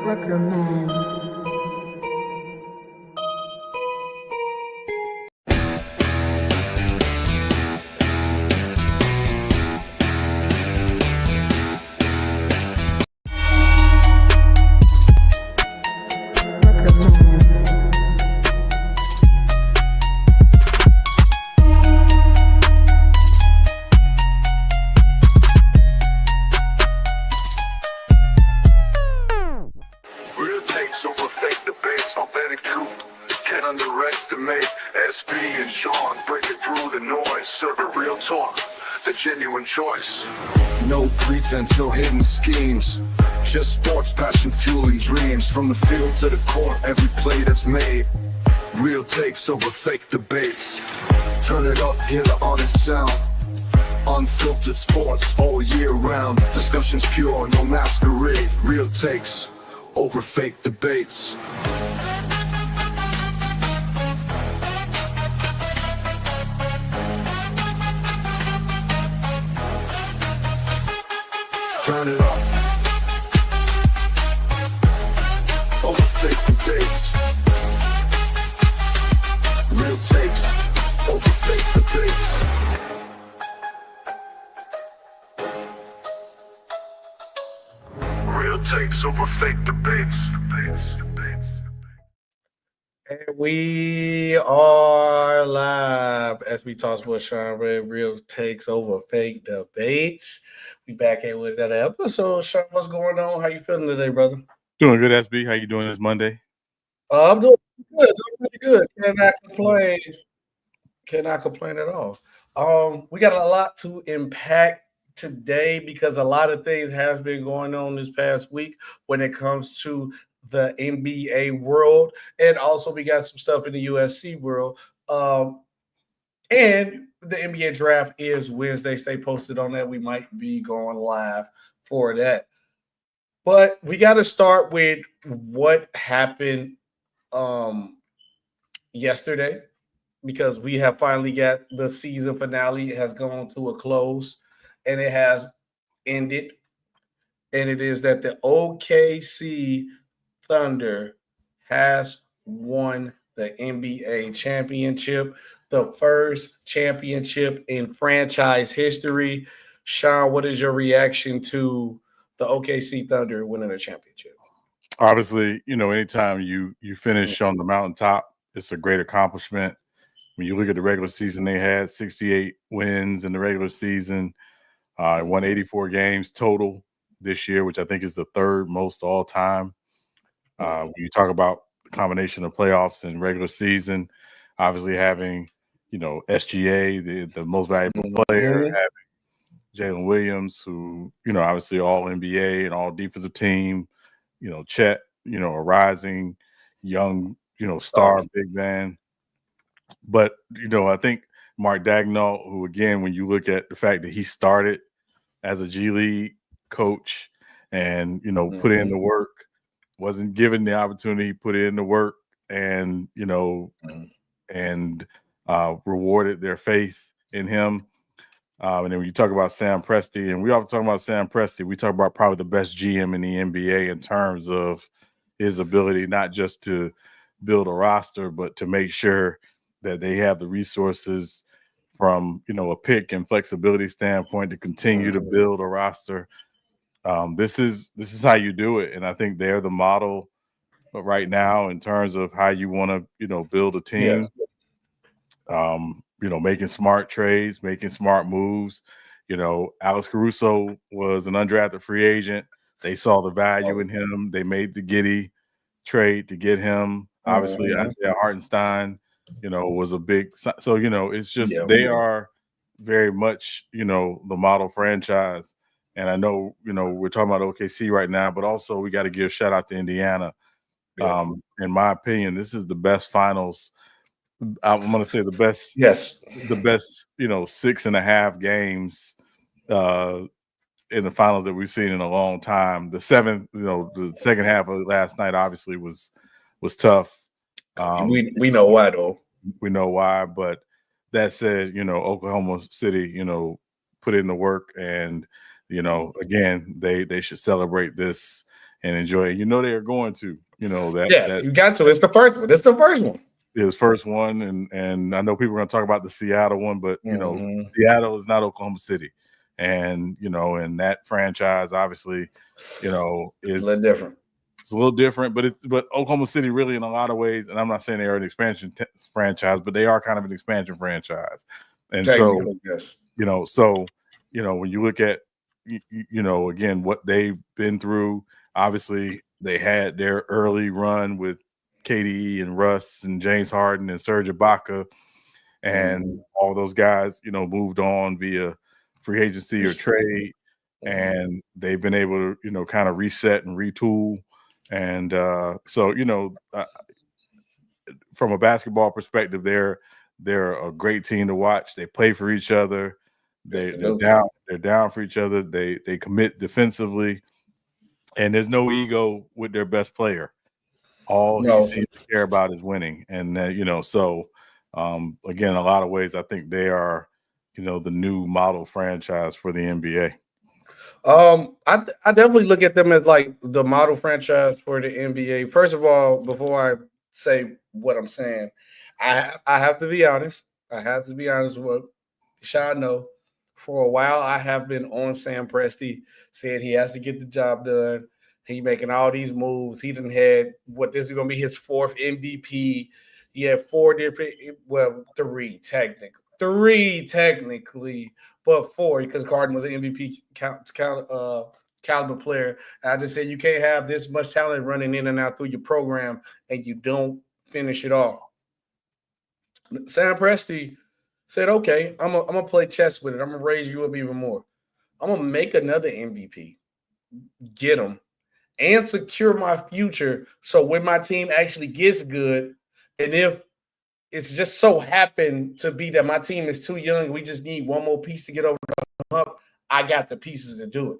Ruckerman. Genuine choice. No pretense, no hidden schemes. Just sports, passion, fueling dreams. From the field to the court, every play that's made. Real takes over fake debates. Turn it up, hear the honest sound. Unfiltered sports all year round. Discussions pure, no masquerade. Real takes over fake debates. Turn it up. Over fake debates. Real takes over fake debates. Real takes over fake debates. And we are live. Sbtalksports and Sean Webb, real takes over fake debates. We back in with that episode. Sean, what's going on? How you feeling today, brother? Doing good, SB. How you doing this Monday? I'm doing good. Doing pretty good. Cannot complain at all. We got a lot to impact today because a lot of things have been going on this past week when it comes to the NBA world, and also we got some stuff in the USC world. And the NBA draft is Wednesday. Stay posted on that. We might be going live for that. But we got to start with what happened yesterday, because we have finally got the season finale. It has gone to a close, and it has ended. And it is that the OKC Thunder has won the NBA championship, the first championship in franchise history. Sean, what is your reaction to the OKC Thunder winning a championship? Obviously, anytime you finish on the mountaintop, it's a great accomplishment. When you look at the regular season, they had 68 wins in the regular season, won 84 games total this year, which I think is the third most all time. When you talk about the combination of playoffs and regular season, obviously having, SGA, the most valuable player, having Jalen Williams, who, obviously all NBA and all defensive team, Chet, a rising young, star, big man. But, I think Mark Daigneault, who, again, when you look at the fact that he started as a G League coach and, put in the work, wasn't given the opportunity, put in the work and, rewarded their faith in him. And then when you talk about Sam Presti, and we often talk about Sam Presti, we talk about probably the best GM in the NBA in terms of his ability not just to build a roster, but to make sure that they have the resources from, a pick and flexibility standpoint to continue to build a roster. This is how you do it. And I think they're the model right now in terms of how you want to, build a team. Making smart trades, making smart moves. Alex Caruso was an undrafted free agent. They saw the value in him. They made the Giddey trade to get him. Obviously, Isaiah Hartenstein, was a big. So, it's just they are very much, the model franchise. And I know, we're talking about OKC right now, but also we got to give shout out to Indiana. In my opinion, this is the best finals. I'm going to say the best, the best, 6.5 games in the finals that we've seen in a long time. The second half of last night obviously was tough. We know why though. We know why, but that said, Oklahoma City, put in the work, and again, they should celebrate this and enjoy it. You know they are going to. You know that. Yeah, that you got to. It's the first one. It's the first one. His first one, and I know people are going to talk about the Seattle one, but you know Seattle is not Oklahoma City, and you know, and that franchise obviously, you know, is a little different. It's a little different, but Oklahoma City really in a lot of ways, and I'm not saying they are an expansion franchise, but they are kind of an expansion franchise, and so yes. you know, so you know when you look at you know again what they've been through, obviously they had their early run with KDE and Russ and James Harden and Serge Ibaka and all those guys, you know, moved on via free agency or trade, and they've been able to, you know, kind of reset and retool. And so, you know, from a basketball perspective, they're a great team to watch. They play for each other. They're down for each other. They commit defensively, and there's no ego with their best player. All he seems to care about is winning, and you know, so again, a lot of ways, I think they are, you know, the new model franchise for the NBA. I definitely look at them as like the model franchise for the NBA. First of all, before I say what I'm saying, I have to be honest. I have to be honest with Sean. No, for a while I have been on Sam Presti, saying he has to get the job done. He making all these moves. He done had what this is going to be his fourth MVP. He had three technically, but four because Harden was an MVP caliber player. And I just said you can't have this much talent running in and out through your program and you don't finish it off. Sam Presti said, "Okay, I'm gonna play chess with it. I'm gonna raise you up even more. I'm gonna make another MVP, get him, and secure my future. So when my team actually gets good, and if it's just so happened to be that my team is too young, we just need one more piece to get over the hump, I got the pieces to do it.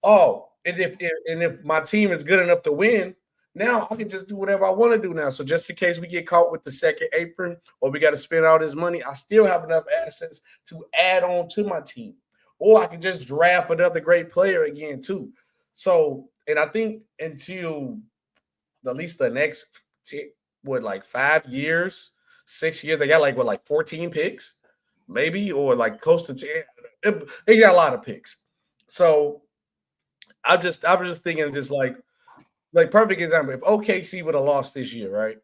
Oh, and if my team is good enough to win, now I can just do whatever I want to do now. So just in case we get caught with the second apron or we got to spend all this money, I still have enough assets to add on to my team. Or I can just draft another great player again too. So, and I think until at least the next 5 years, 6 years, they got like 14 picks, maybe, or like close to 10. They got a lot of picks. So I'm just thinking just like perfect example. If OKC would have lost this year, right?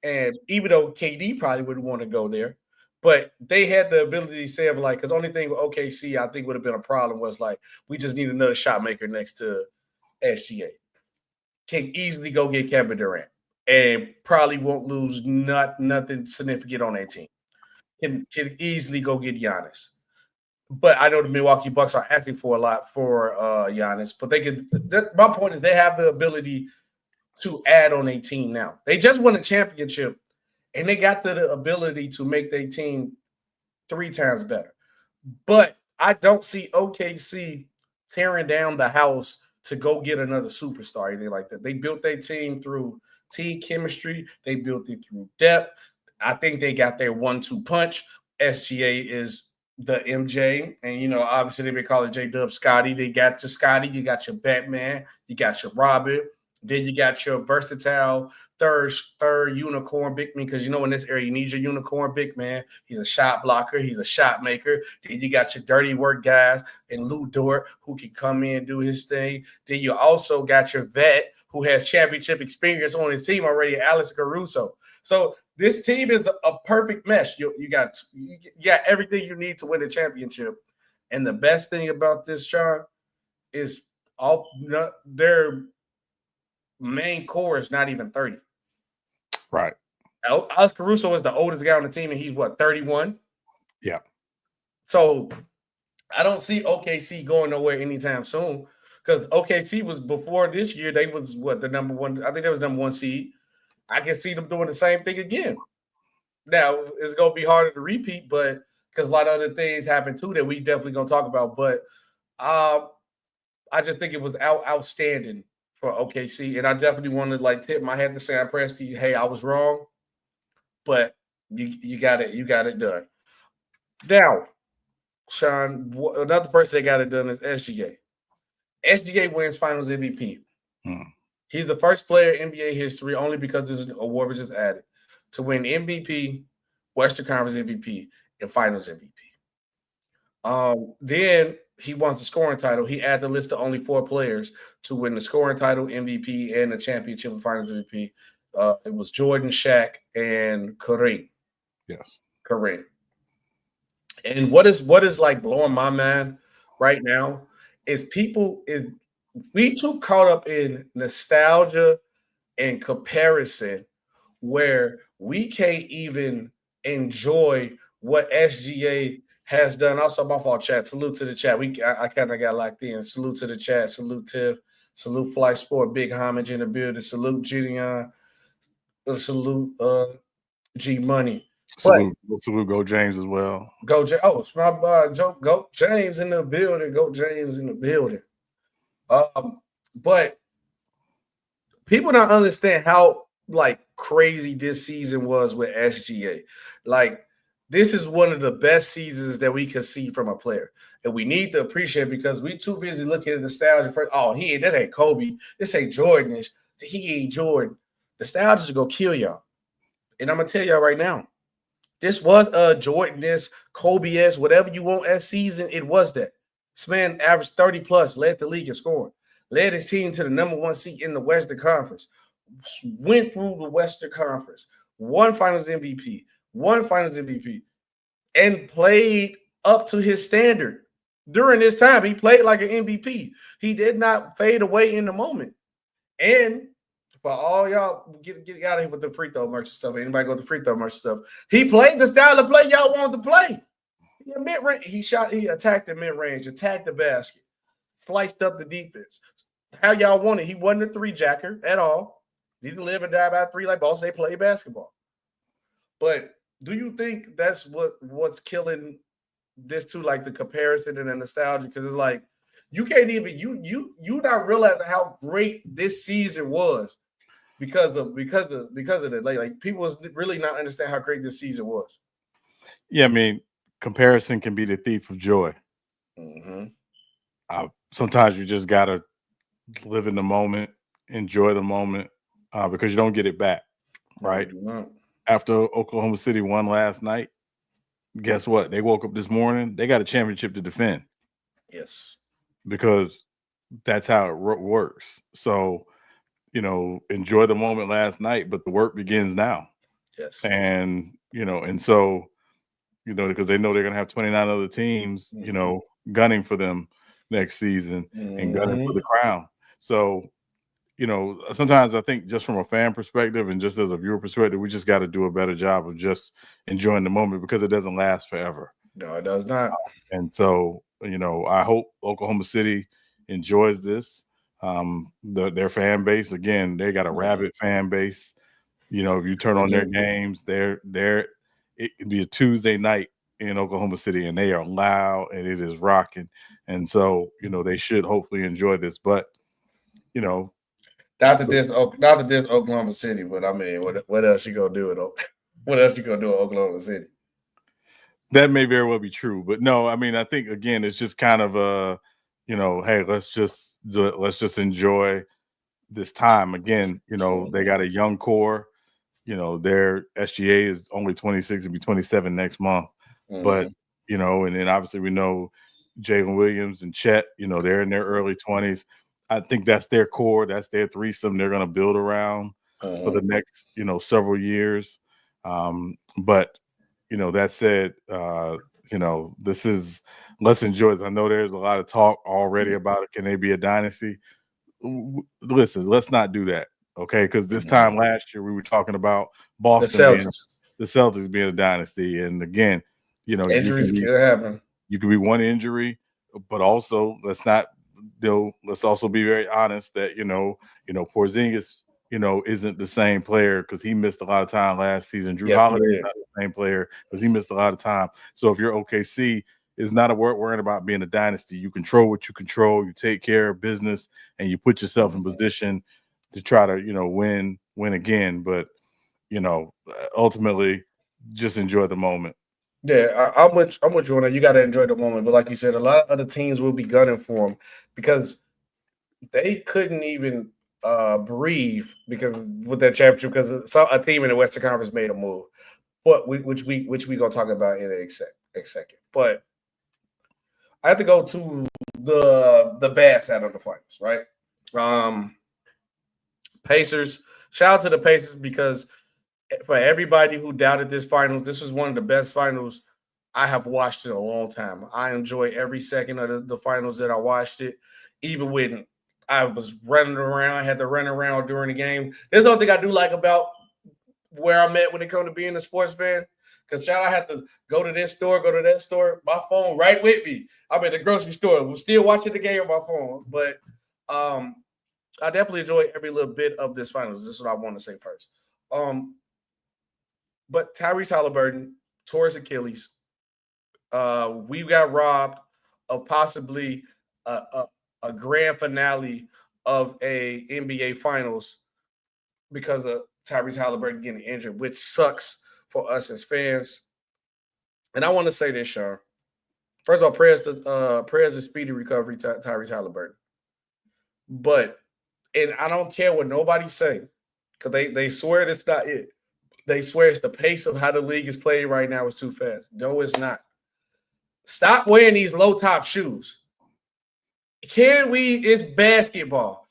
And even though KD probably wouldn't want to go there, but they had the ability to say like, because the only thing with OKC I think would have been a problem was like we just need another shot maker next to SGA. Can easily go get Kevin Durant and probably won't lose nothing significant on that team. Can easily go get Giannis. But I know the Milwaukee Bucks are asking for a lot for Giannis, but they can. My point is they have the ability to add on a team now. They just won a championship, and they got the ability to make their team 3 times better. But I don't see OKC tearing down the house to go get another superstar or anything like that. They built their team through team chemistry. They built it through depth. I think they got their 1-2 punch. SGA is the MJ, and you know, obviously they call it J-Dub Scotty. They got your Scotty, you got your Batman, you got your Robin, then you got your versatile third unicorn big man, because you know in this area you need your unicorn big man. He's a shot blocker, he's a shot maker. Then you got your dirty work guys and Lou Dort who can come in and do his thing. Then you also got your vet who has championship experience on his team already, Alex Caruso. So this team is a perfect mesh. You got everything you need to win a championship. And the best thing about this, Sean, is all their main core is not even 30. Right. Alex Caruso is the oldest guy on the team, and he's 31? Yeah. So I don't see OKC going nowhere anytime soon, because OKC was before this year. They was the number one. I think they was number 1 seed. I can see them doing the same thing again. Now, it's going to be harder to repeat, but because a lot of other things happen too that we definitely going to talk about. But I just think it was outstanding for OKC, and I definitely want to tip my hat to Sam Presti. Hey, I was wrong, but you got it done. Now, Sean, another person that got it done is SGA. SGA wins Finals MVP. He's the first player in NBA history, only because this award was just added, to win MVP, Western Conference MVP, and Finals MVP. Then he wants the scoring title. He added the list of only 4 players to win the scoring title, MVP, and the championship and Finals MVP. It was Jordan, Shaq, and Kareem. Yes, Kareem. And what is like blowing my mind right now is we too caught up in nostalgia and comparison where we can't even enjoy what SGA has done. Also, my fault, chat. Salute to the chat. I kind of got locked in. Salute to the chat. Salute Tiff. Salute Fly Sport. Big homage in the building. Salute Gideon. Salute G Money. Salute Go James as well. Go James. Oh, it's my boy, Go James in the building. Go James in the building. But people don't understand how like crazy this season was with SGA. Like, this is one of the best seasons that we could see from a player. And we need to appreciate it because we too busy looking at nostalgia for, that ain't Kobe. This ain't Jordanish. He ain't Jordan. Nostalgia's gonna kill y'all. And I'm gonna tell y'all right now, this was a Jordan-esque, Kobe-esque, whatever you want as season. It was that. This man averaged 30 plus, led the league in scoring, led his team to the #1 seed in the Western Conference, went through the Western Conference, won Finals MVP, and played up to his standard. During this time, he played like an MVP. He did not fade away in the moment. And for all y'all, get out of here with the free throw merch stuff. Anybody go to free throw merch stuff? He played the style of play y'all wanted to play. Mid-range, he attacked the mid-range, attacked the basket, sliced up the defense. How y'all wanted. He wasn't a 3-jacker at all. He didn't live and die by 3 like boss. They play basketball. But do you think that's what's killing this too, like the comparison and the nostalgia? Because it's like you can't even you not realizing how great this season was because of it. Like people was really not understand how great this season was. Yeah, I mean, comparison can be the thief of joy. Mm-hmm. Sometimes you just gotta live in the moment, enjoy the moment, because you don't get it back, right? After Oklahoma City won last night, guess what? They woke up this morning, they got a championship to defend. Yes. Because that's how it works. So, enjoy the moment last night, but the work begins now. Yes. And, and so, because they know they're going to have 29 other teams, gunning for them next season and gunning for the crown. So, sometimes I think just from a fan perspective and just as a viewer perspective, we just got to do a better job of just enjoying the moment because it doesn't last forever. No, it does not. And so, I hope Oklahoma City enjoys this. Their fan base, again, they got a rabid fan base. If you turn on their games, it can be a Tuesday night in Oklahoma City and they are loud and it is rocking. And so, they should hopefully enjoy this. But, not that this Oklahoma City, but I mean, what else you gonna do it? What else you gonna do in Oklahoma City? That may very well be true, but no, I mean, I think again, it's just kind of hey, let's just enjoy this time. Again, they got a young core. Their SGA is only 26 and be 27 next month. But and then obviously we know Jalen Williams and Chet, they're in their early 20s. I think that's their core. That's their threesome they're going to build around for the next, several years. But, that said, let's enjoy this. I know there's a lot of talk already about it. Can they be a dynasty? Listen, let's not do that. Okay. Because this time last year we were talking about Boston, the Celtics being a dynasty. And again, injuries can happen. You could be one injury, but also let's also be very honest that Porzingis isn't the same player because he missed a lot of time last season. Drew Holiday is not the same player because he missed a lot of time. So if you're OKC, it's not a worrying about being a dynasty. You control what you control, you take care of business, and you put yourself in position to try to win again. But ultimately just enjoy the moment. Yeah, I'm with you on that. You got to enjoy the moment. But like you said, a lot of other teams will be gunning for him because they couldn't even breathe because with that championship, because a team in the Western Conference made a move, but which we gonna talk about in a second. But I have to go to the bad side of the finals, right? Pacers. Shout out to the Pacers because for everybody who doubted this finals, this was one of the best finals I have watched in a long time. I enjoy every second of the finals that I watched it, even when I was running around. I had to run around during the game. There's one thing I do like about where I'm at when it comes to being a sports fan. Because I had to go to this store, go to that store, my phone right with me. I'm at the grocery store. We're still watching the game on my phone. But I definitely enjoy every little bit of this finals. This is what I want to say first. But Tyrese Haliburton tore his Achilles. We got robbed of possibly a grand finale of a NBA Finals because of Tyrese Haliburton getting injured, which sucks for us as fans. And I want to say this, Sean. First of all, prayers to speedy recovery to Tyrese Haliburton. But, and I don't care what nobody say, because they swear that's not it. They swear it's the pace of how the league is playing right now is too fast. No, it's not. Stop wearing these low-top shoes. It's basketball.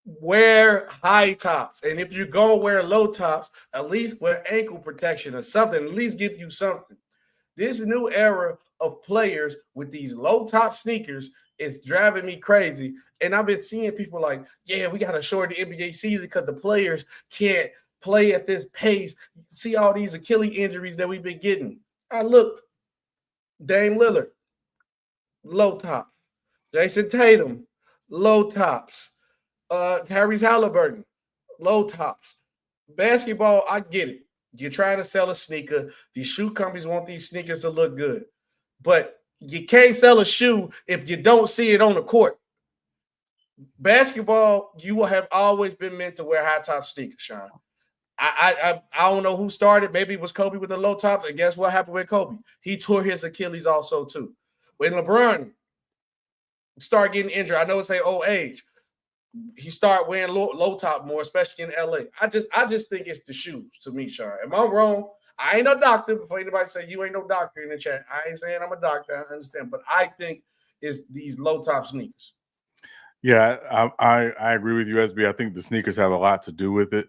Wear high tops. And if you're going to wear low tops, at least wear ankle protection or something. At least give you something. This new era of players with these low-top sneakers is driving me crazy. And I've been seeing people like, yeah, we got to shorten the NBA season because the players can't play at this pace. See all these Achilles injuries that we've been getting. I looked. Dame Lillard, low tops. Jason Tatum, low tops. Tyrese Haliburton, low tops. Basketball, I get it. You're trying to sell a sneaker. These shoe companies want these sneakers to look good. But you can't sell a shoe if you don't see it on the court. Basketball, you will have always been meant to wear high-top sneakers, Sean. I don't know who started. Maybe it was Kobe with the low tops. And guess what happened with Kobe? He tore his Achilles also too. When LeBron started getting injured, I know it's an old age. He started wearing low top more, especially in LA. I just think it's the shoes to me, Sean. Am I wrong? I ain't no doctor. Before anybody say you ain't no doctor in the chat, I ain't saying I'm a doctor. I understand, but I think it's these low top sneakers. Yeah, I agree with you, SB. I think the sneakers have a lot to do with it.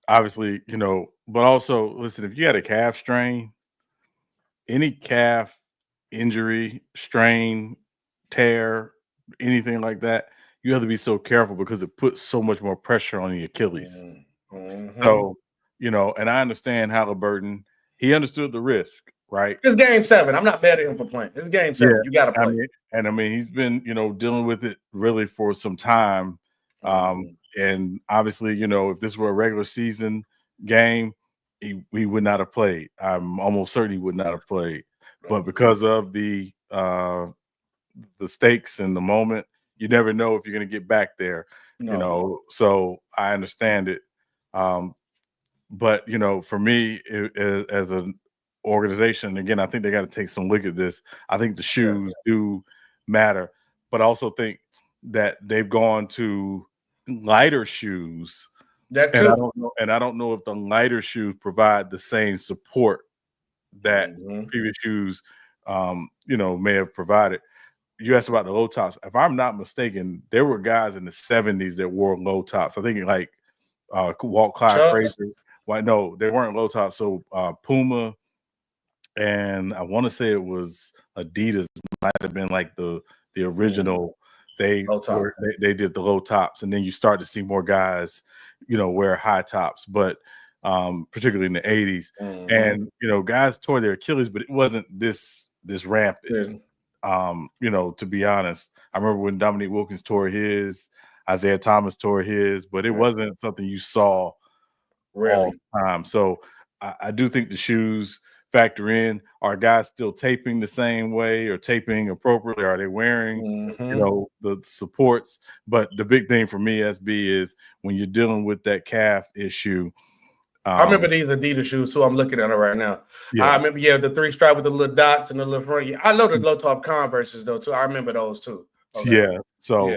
Obviously, but also listen, if you had a calf strain, any calf injury, strain, tear, anything like that, you have to be so careful because it puts so much more pressure on the Achilles. Mm-hmm. So, and I understand Haliburton, he understood the risk, right? It's game 7. I'm not mad at him for playing. It's game 7. Yeah, you got to play. I mean, he's been, dealing with it really for some time. And obviously, if this were a regular season game, he would not have played. I'm almost certain he would not have played. But because of the stakes in the moment, you never know if you're going to get back there. So I understand it. But for me, as an organization, again, I think they got to take some look at this. I think the shoes do matter, but I also think that they've gone to lighter shoes. That too. And I don't know if the lighter shoes provide the same support that previous shoes, may have provided. You asked about the low tops. If I'm not mistaken, there were guys in the 70s that wore low tops. I think like Walt Clyde Frazier. Well, no, they weren't low tops. So Puma, and I want to say it was Adidas, might have been like the original. They did the low tops, and then you start to see more guys, wear high tops, but particularly in the 80s. And guys tore their Achilles, but it wasn't this rampant. To be honest, I remember when Dominique Wilkins tore his, Isaiah Thomas tore his, but it wasn't something you saw all the time. So I do think the shoes factor in. Are guys still taping the same way or taping appropriately? Are they wearing, the supports? But the big thing for me, SB, is when you're dealing with that calf issue. I remember these Adidas shoes, so I'm looking at it right now. Yeah. I remember, the 3-stripe with the little dots and the little front. I know the low top Converses though too. I remember those too. Okay. Yeah. So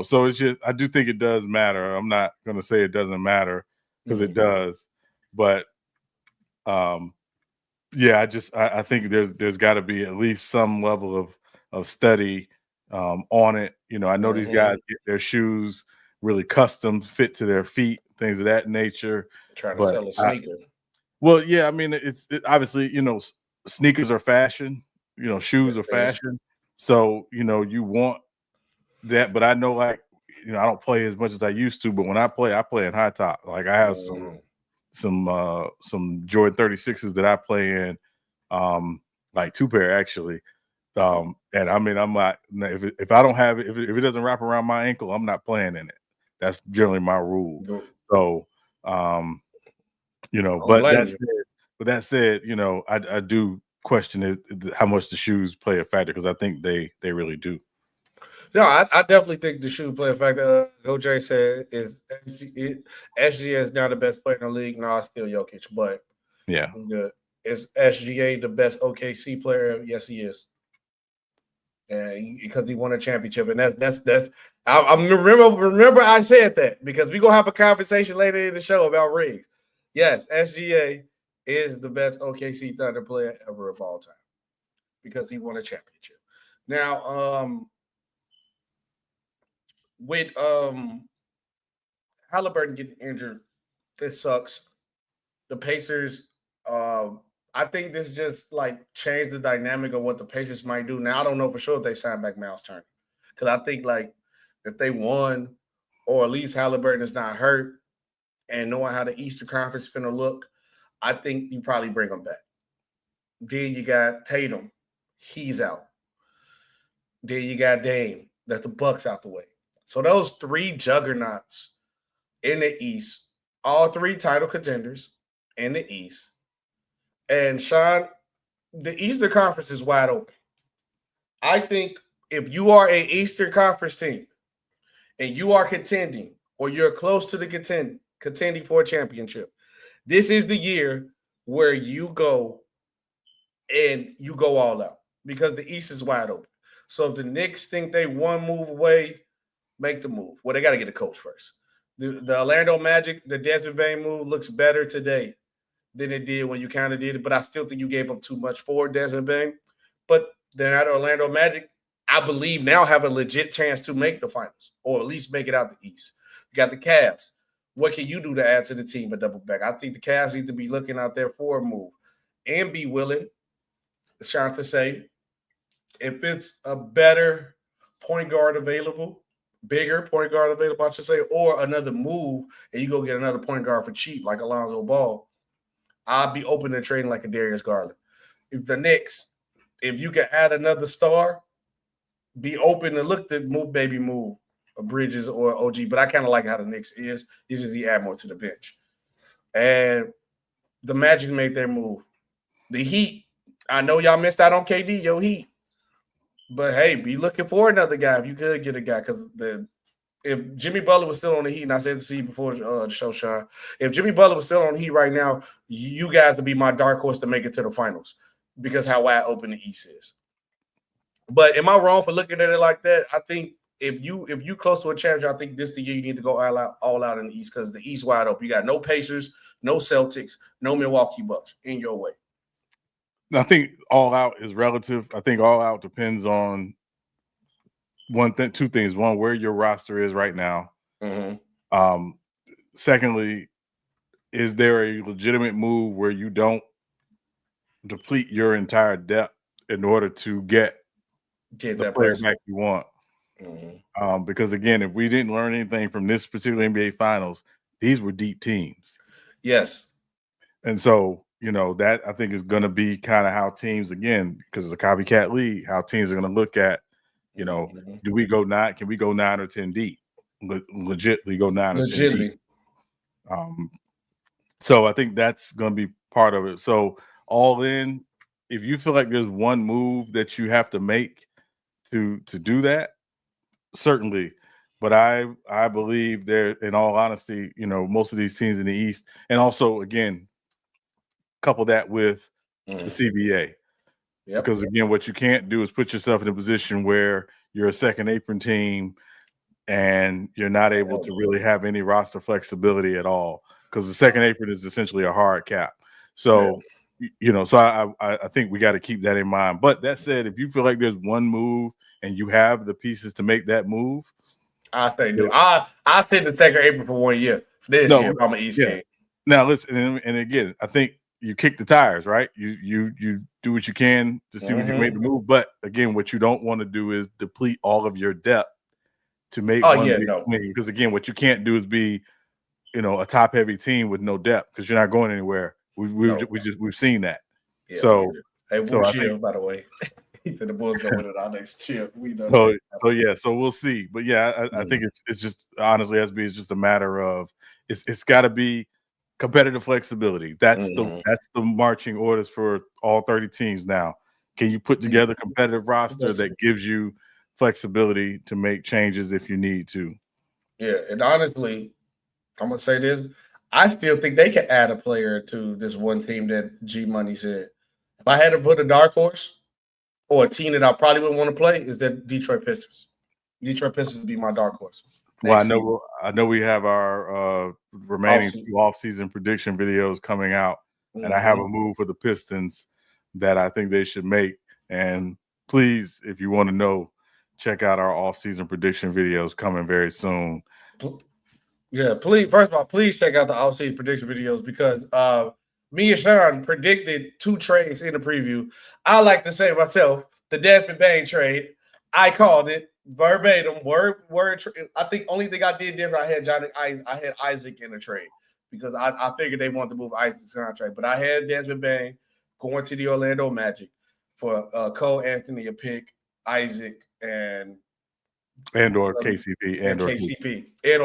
So it's just, I do think it does matter. I'm not going to say it doesn't matter because it does, but yeah, I think there's got to be at least some level of study on it. I know these guys get their shoes really custom fit to their feet, things of that nature. Trying to But sell a sneaker. well, yeah, I mean, it's obviously, sneakers are fashion, shoes Yes, are it is. fashion. So, you want that, but I know, like, I don't play as much as I used to, but when I play in high top. Like, I have some Jordan 36s that I play in, like 2 pair actually. And I mean, I'm not, if I don't have it, if it doesn't wrap around my ankle, I'm not playing in it. That's generally my rule. So, but that said, I do question it, how much the shoes play a factor, because I think they really do. No, I definitely think the shoe play a factor. OJ said SGA is now the best player in the league. No, it's still Jokic, but yeah, it's good. Is SGA the best OKC player? Yes, he is. And because he won a championship, and that's I remember I said that, because we're gonna have a conversation later in the show about rings. Yes, SGA is the best OKC Thunder player ever of all time because he won a championship. Now, with Haliburton getting injured, this sucks. The Pacers, I think this just like changed the dynamic of what the Pacers might do. Now I don't know for sure if they sign back Miles Turner, because I think like if they won, or at least Haliburton is not hurt, and knowing how the Eastern Conference is gonna look, I think you probably bring him back. Then you got Tatum, he's out. Then you got Dame, that's the Bucks out the way. So those 3 juggernauts in the East, all 3 title contenders in the East. And Sean, the Eastern Conference is wide open. I think if you are an Eastern Conference team and you are contending, or you're close to the contending for a championship, this is the year where you go all out, because the East is wide open. So if the Knicks think they one move away, make the move. Well, they got to get a coach first. The Orlando Magic, the Desmond Bane move looks better today than it did when you kind of did it, but I still think you gave up too much for Desmond Bane. But then at Orlando Magic, I believe now have a legit chance to make the finals, or at least make it out the East. You got the Cavs. What can you do to add to the team and double back? I think the Cavs need to be looking out there for a move and be willing, Sean, to say, if it's a better point guard available, bigger point guard available, I should say, or another move, and you go get another point guard for cheap, like Alonzo Ball, I'll be open to trading like a Darius Garland. If the Knicks, if you can add another star, be open to look to move Bridges or OG. But I kind of like how the Knicks is. Usually add more to the bench. And the Magic made their move. The Heat, I know y'all missed out on KD, yo Heat. But hey, be looking for another guy if you could get a guy, because if Jimmy Butler was still on the Heat, and I said this to you before the show, Sean, if Jimmy Butler was still on the Heat right now, you guys would be my dark horse to make it to the finals, because how wide open the East is. But am I wrong for looking at it like that? I think if you close to a championship, I think this is the year you need to go all out in the East, because the East wide open. You got no Pacers, no Celtics, no Milwaukee Bucks in your way. I think all out is relative. I think all out depends on two things. One, where your roster is right now. Mm-hmm. Secondly, is there a legitimate move where you don't deplete your entire depth in order to get the player back you want? Mm-hmm. Because again, if we didn't learn anything from this particular NBA Finals, these were deep teams. Yes. And so, that I think is going to be kind of how teams, again, because it's a copycat league, how teams are going to look at, do we go 9? Can we go 9 or 10 deep? Legitly go 9 or 10 deep. So I think that's going to be part of it. So all in, if you feel like there's one move that you have to make to do that, certainly. But I believe there, in all honesty, most of these teams in the East, and also, again, couple that with the CBA. Yep. Because, again, what you can't do is put yourself in a position where you're a second apron team and you're not able to really have any roster flexibility at all because the second apron is essentially a hard cap. So, so I think we got to keep that in mind. But that said, if you feel like there's one move and you have the pieces to make that move, I say do. I send the second apron for 1 year. This year, if I'm an East King. Now listen, and again, I think you kick the tires, right? You do what you can to see what you can make the move. But again, what you don't want to do is deplete all of your depth to make because again, what you can't do is be, a top heavy team with no depth because you're not going anywhere. We've seen that. Yeah, so hey, we'll chill, by the way. He said the Bulls go with it our next chill. We know. So we'll see. But yeah, I think it's just honestly, SB, it's just a matter of it's got to be competitive flexibility. That's the marching orders for all 30 teams now. Can you put together a competitive roster that gives you flexibility to make changes if you need to? Yeah, and honestly, I'm gonna say this. I still think they can add a player to this one team that G Money said. If I had to put a dark horse or a team that I probably wouldn't want to play, is that Detroit Pistons. Detroit Pistons would be my dark horse. Well, I know we have our remaining off-season prediction videos coming out, and I have a move for the Pistons that I think they should make. And please, if you want to know, check out our off-season prediction videos coming very soon. Yeah, please. First of all, please check out the off-season prediction videos because me and Sean predicted 2 trades in the preview. I like to say myself, the Desmond Bane trade, I called it verbatim, word. I think only thing I did different, I had Isaac in the trade because I figured they wanted to move Isaac's contract, but I had Desmond Bane going to the Orlando Magic for Cole Anthony, a pick, Isaac, and or KCP or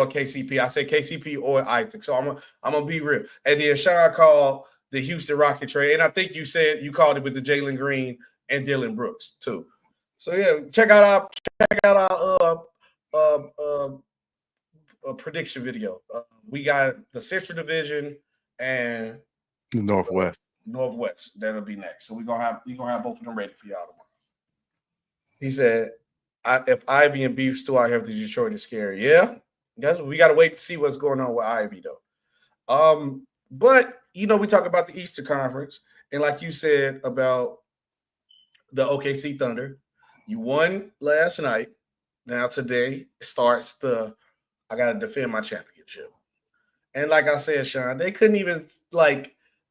KCP. I said KCP or Isaac. So I'm gonna be real. And then Sean called the Houston Rocket trade, and I think you said you called it with the Jalen Green and Dylan Brooks too. So yeah, check out our prediction video. We got the Central Division and the Northwest. That'll be next. So we're gonna have both of them ready for y'all tomorrow. He said, if Ivy and Beef still out here to Detroit is scary. Yeah, guys, we gotta wait to see what's going on with Ivy though. But we talk about the Eastern Conference, and like you said about the OKC Thunder, you won last night. Now today starts I gotta defend my championship. And like I said, Sean, they couldn't even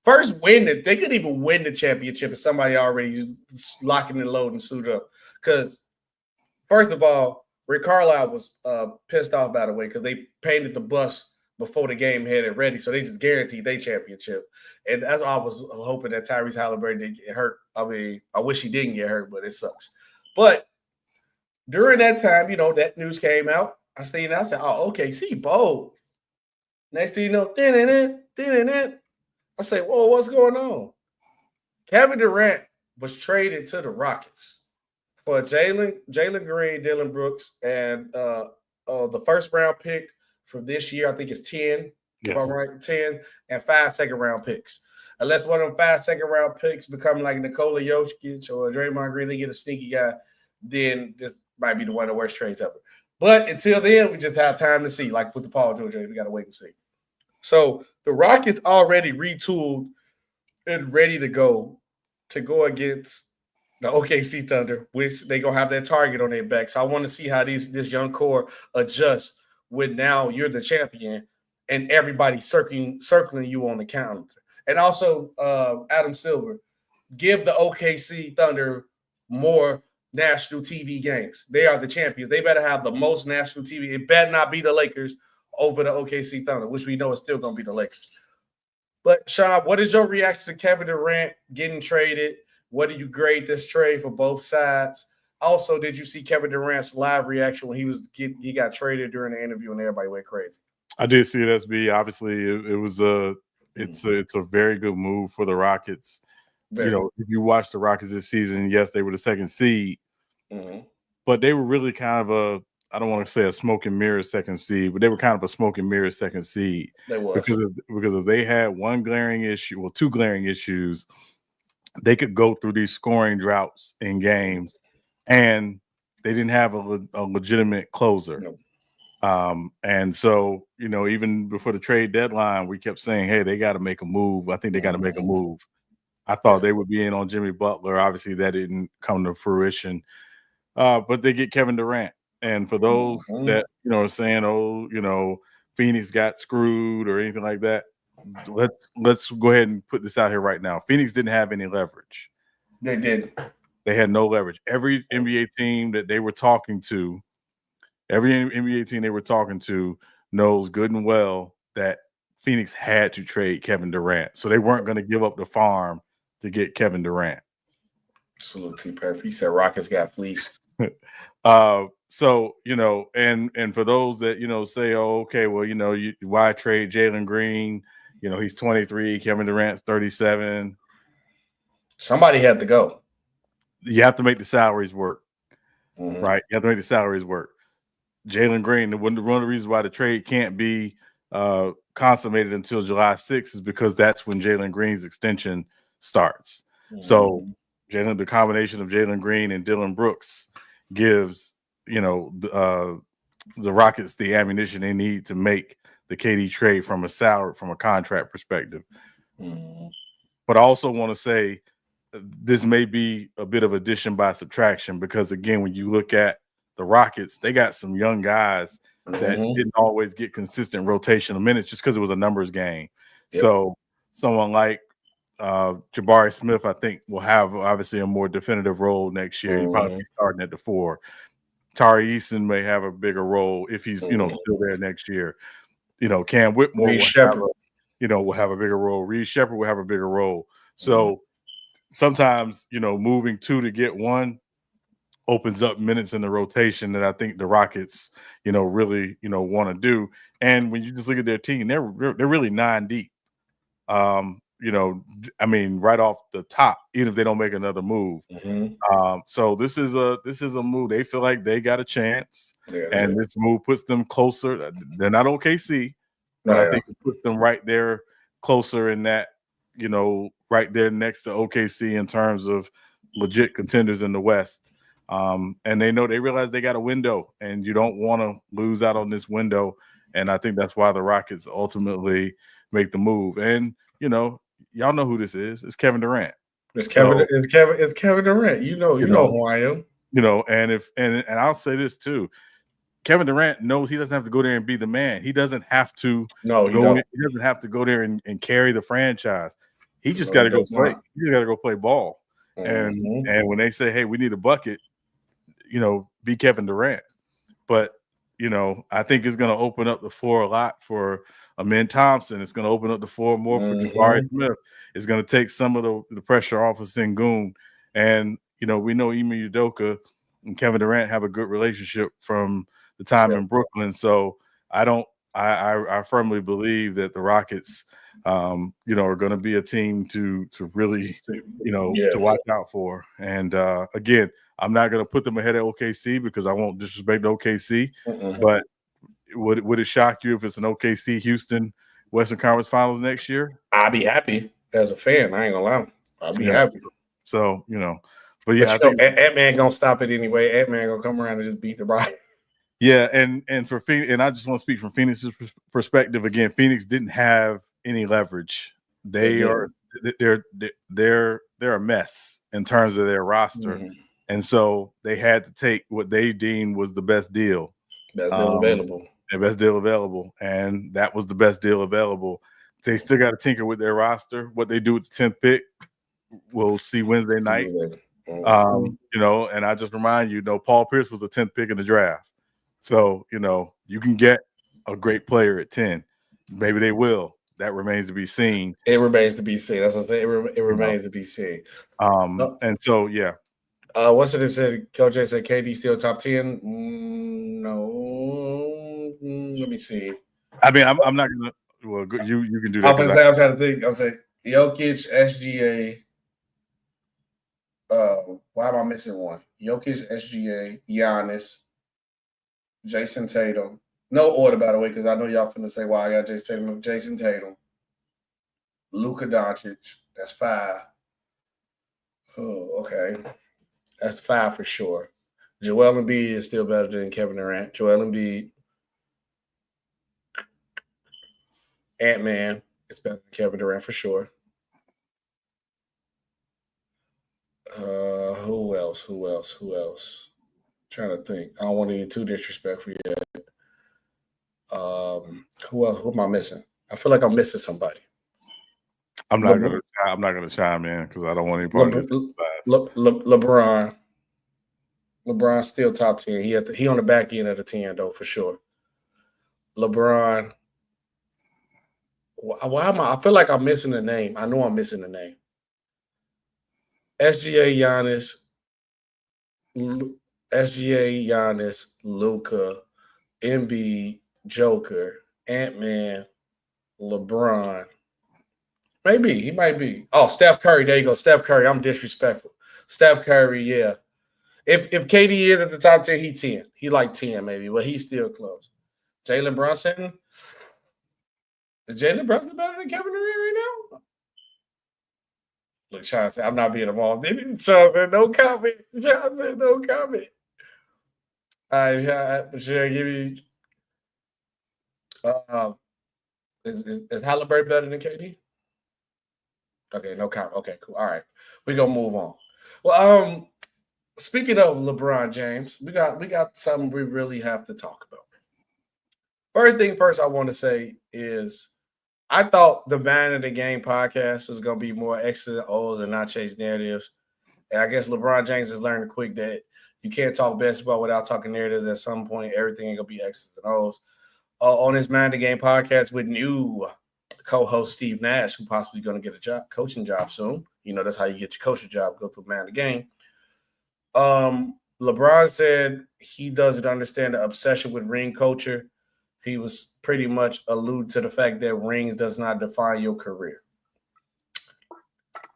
first win it. They couldn't even win the championship if somebody already locking and loading suit up. Because first of all, Rick Carlisle was pissed off, by the way, because they painted the bus before the game had it ready. So they just guaranteed their championship. And that's why I was hoping that Tyrese Haliburton didn't get hurt. I mean, I wish he didn't get hurt, but it sucks. But during that time, that news came out. I said, OKC bold. Next thing you know, I say, whoa, what's going on? Kevin Durant was traded to the Rockets for Jalen Green, Dylan Brooks, and the first round pick for this year, I think it's 10, if I'm right, 10, and 5 second-round picks. Unless one of them 5 second-round picks become like Nikola Jokic or Draymond Green, they get a sneaky guy, then this might be one of the worst trades ever. But until then, we just have time to see. Like with the Paul George, we got to wait and see. So the Rockets already retooled and ready to go against the OKC Thunder, which they going to have that target on their back. So I want to see how this young core adjusts when now you're the champion and everybody circling you on the calendar. And also, Adam Silver, give the OKC Thunder more national TV games. They are the champions. They better have the most national TV. It better not be the Lakers over the OKC Thunder, which we know is still going to be the Lakers. But, Sean, what is your reaction to Kevin Durant getting traded? What do you grade this trade for both sides? Also, did you see Kevin Durant's live reaction when he got traded during the interview and everybody went crazy? I did see it, SB. Obviously, it's a very good move for the Rockets. If you watch the Rockets this season, yes, they were the second seed, but they were really kind of I don't want to say a smoke and mirror second seed, but they were kind of a smoke and mirror second seed. They were. Because if they had one glaring issue, well, 2 glaring issues, they could go through these scoring droughts in games, and they didn't have a legitimate closer. No. And so, even before the trade deadline, we kept saying, hey, they got to make a move. I think they got to make a move. I thought they would be in on Jimmy Butler. Obviously, that didn't come to fruition. But they get Kevin Durant. And for those that, are saying, Phoenix got screwed or anything like that, let's go ahead and put this out here right now. Phoenix didn't have any leverage. They did. They had no leverage. Every NBA team that they were talking to, knows good and well that Phoenix had to trade Kevin Durant. So they weren't going to give up the farm to get Kevin Durant. Salute to perfect. He said Rockets got fleeced. So, and for those that, say, oh, okay, well, why trade Jalen Green? He's 23, Kevin Durant's 37. Somebody had to go. You have to make the salaries work, Mm-hmm. right? You have to make the salaries work. Jalen Green, one of the reasons why the trade can't be consummated until July 6th is because that's when Jalen Green's extension starts. Mm-hmm. So the combination of Jalen Green and Dylan Brooks gives, the Rockets the ammunition they need to make the KD trade from a contract perspective. Mm-hmm. But I also want to say this may be a bit of addition by subtraction because, again, when you look at the Rockets, they got some young guys that didn't always get consistent rotational minutes just because it was a numbers game. Yep. So someone like Jabari Smith, I think, will have obviously a more definitive role next year. He'll probably be starting at the 4. Tari Eason may have a bigger role if he's, still there next year. Cam Whitmore will have a bigger role. Reed Shepherd will have a bigger role. So sometimes, moving 2 to get 1 opens up minutes in the rotation that I think the Rockets, really, want to do. And when you just look at their team, they're really 9 deep. Right off the top, even if they don't make another move. Mm-hmm. So this is a move. They feel like they got a chance, and this move puts them closer. They're not OKC, but I think it puts them right there, closer in that, right there next to OKC in terms of legit contenders in the West. And they realize they got a window, and you don't want to lose out on this window. And I think that's why the Rockets ultimately make the move. And y'all know who this is. It's Kevin Durant. It's Kevin Durant. You know who I am. And I'll say this too. Kevin Durant knows he doesn't have to go there and be the man. He doesn't have to. No, he doesn't have to go there and carry the franchise. He just got to go play. He just got to go play ball. Mm-hmm. And when they say, "Hey, we need a bucket," be Kevin Durant. But I think it's going to open up the floor a lot for Amen Thompson. It's going to open up the floor more for Jabari Smith. It's going to take some of the pressure off of Sengun. And, we know Ime Udoka and Kevin Durant have a good relationship from the time in Brooklyn. So I firmly believe that the Rockets, are going to be a team to really, to watch out for. And again, I'm not going to put them ahead of OKC because I won't disrespect OKC. But would it shock you if it's an OKC Houston Western Conference Finals next year? I'd be happy as a fan. I ain't gonna lie. I'd be happy. So but yeah, I think Ant-Man gonna stop it anyway. Ant-Man gonna come around and just beat the Rockets. Yeah, and for Phoenix, and I just want to speak from Phoenix's perspective again. Phoenix didn't have any leverage. They're a mess in terms of their roster. And so they had to take what they deemed was the best deal. Best deal available. The best deal available. And that was the best deal available. They still got to tinker with their roster. What they do with the 10th pick, we'll see Wednesday night. And I just remind you, Paul Pierce was the 10th pick in the draft. So, you can get a great player at 10. Maybe they will. That remains to be seen. It remains to be seen. That's what I'm saying. It remains to be seen. And so, yeah. What's it said? Coach J said KD still top 10. No, let me see. I mean, I'm not gonna. Well, you can do that. I'm trying to think. I'm saying Jokic, SGA. Why am I missing one? Jokic, SGA, Giannis, Jason Tatum. No order, by the way, because I know y'all finna say, "Why I got Jason Tatum, Luka Doncic." That's 5. Oh, okay. That's 5 for sure. Joel Embiid is still better than Kevin Durant. Joel Embiid. Ant-Man is better than Kevin Durant for sure. Who else? Trying to think. I don't want to be too disrespectful yet. Who else? Who am I missing? I feel like I'm missing somebody. I'm not gonna chime in because I don't want any part of this. LeBron. LeBron's still top 10. He on the back end of the 10 though for sure. LeBron. Why am I feel like I'm missing the name. I know I'm missing the name. SGA Giannis, Luka, Embiid, Joker, Ant-Man, LeBron. Maybe he might be. Oh, Steph Curry. There you go. Steph Curry. I'm disrespectful. Steph Curry, yeah. If KD is at the top 10, he 10. He like 10 maybe, but he's still close. Jalen Brunson. Is Jalen Brunson better than Kevin Durant right now? Look, Sean said, I'm not being involved. Sean said, no comment. Sean said, no comment. All right, Sean, give me. Is Haliburton better than KD? Okay, no comment. Okay, cool. All right, we're gonna move on. Well, speaking of LeBron James, we got something we really have to talk about. First thing first, I want to say is I thought the Man of the Game podcast was going to be more X's and O's and not chase narratives. And I guess LeBron James has learned quick that you can't talk basketball without talking narratives. At some point, everything ain't going to be X's and O's. On this Man of the Game podcast with new co-host Steve Nash, who possibly is going to get a coaching job soon. You know, that's how you get your coaching job, go through Man of the Game. LeBron said he doesn't understand the obsession with ring culture. He was pretty much alluded to the fact that rings does not define your career.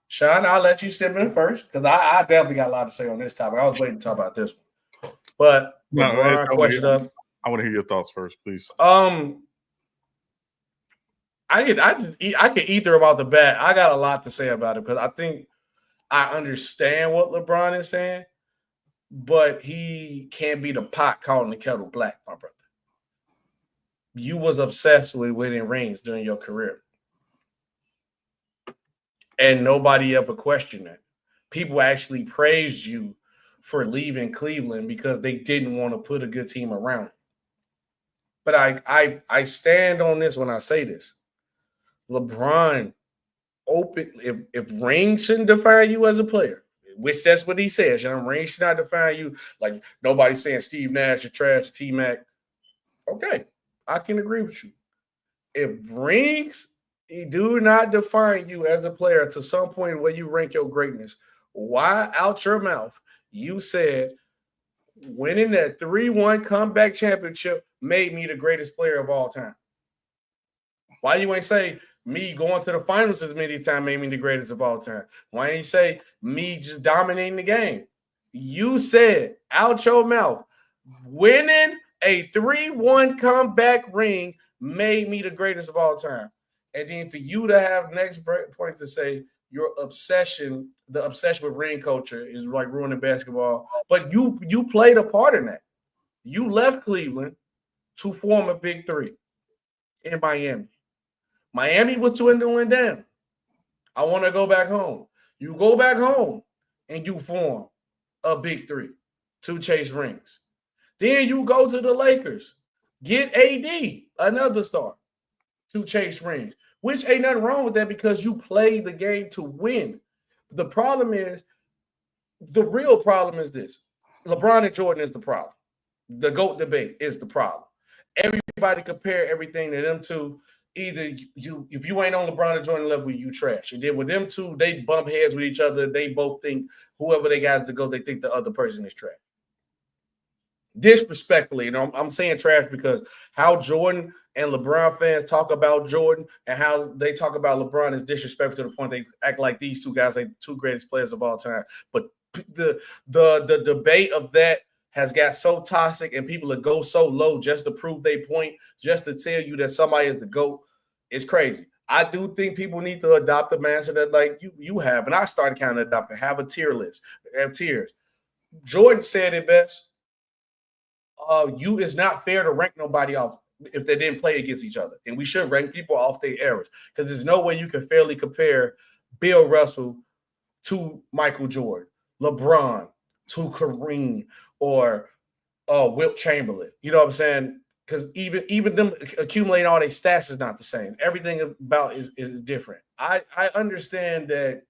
Sean, I'll let you step in first because I definitely got a lot to say on this topic. I was waiting to talk about this one. But LeBron question up. I want to hear your thoughts first, please. I can ether about the bat. I got a lot to say about it because I think I understand what LeBron is saying, but he can't be the pot calling the kettle black, my brother. You was obsessed with winning rings during your career. And nobody ever questioned that. People actually praised you for leaving Cleveland because they didn't want to put a good team around. But I stand on this when I say this. LeBron if rings shouldn't define you as a player, which that's what he says. Rings should not define you. Like nobody's saying Steve Nash is trash, T-Mac. Okay. I can agree with you. If rings do not define you as a player to some point where you rank your greatness, why out your mouth you said winning that 3-1 comeback championship made me the greatest player of all time? Why you ain't say me going to the finals as many times made me the greatest of all time? Why ain't you say me just dominating the game? You said out your mouth winning a 3-1 comeback ring made me the greatest of all time. And then for you to have next point to say your obsession, the obsession with ring culture is like ruining basketball. But you played a part in that. You left Cleveland to form a big three in Miami. Miami was dwindling down. I want to go back home. You go back home and you form a big three to chase rings. Then you go to the Lakers, get AD, another star, to chase rings, which ain't nothing wrong with that because you play the game to win. The real problem is this. LeBron and Jordan is the problem. The GOAT debate is the problem. Everybody compare everything to them two. Either if you ain't on LeBron and Jordan level, you trash. And then with them two, they bump heads with each other. They both think whoever they guys to go, they think the other person is trash. Disrespectfully, and I'm saying trash because how Jordan and LeBron fans talk about Jordan and how they talk about LeBron is disrespectful to the point they act like these two guys are the two greatest players of all time. But the debate of that has got so toxic and people that go so low just to prove their point, just to tell you that somebody is the GOAT. It's crazy. I do think people need to adopt the mindset that like you have, and I started kind of adopting, have a tier list, have tiers. Jordan said it best. It's not fair to rank nobody off if they didn't play against each other. And we should rank people off their errors because there's no way you can fairly compare Bill Russell to Michael Jordan, LeBron to Kareem, or Wilt Chamberlain. You know what I'm saying? Because even them accumulating all their stats is not the same. Everything about is different. I understand that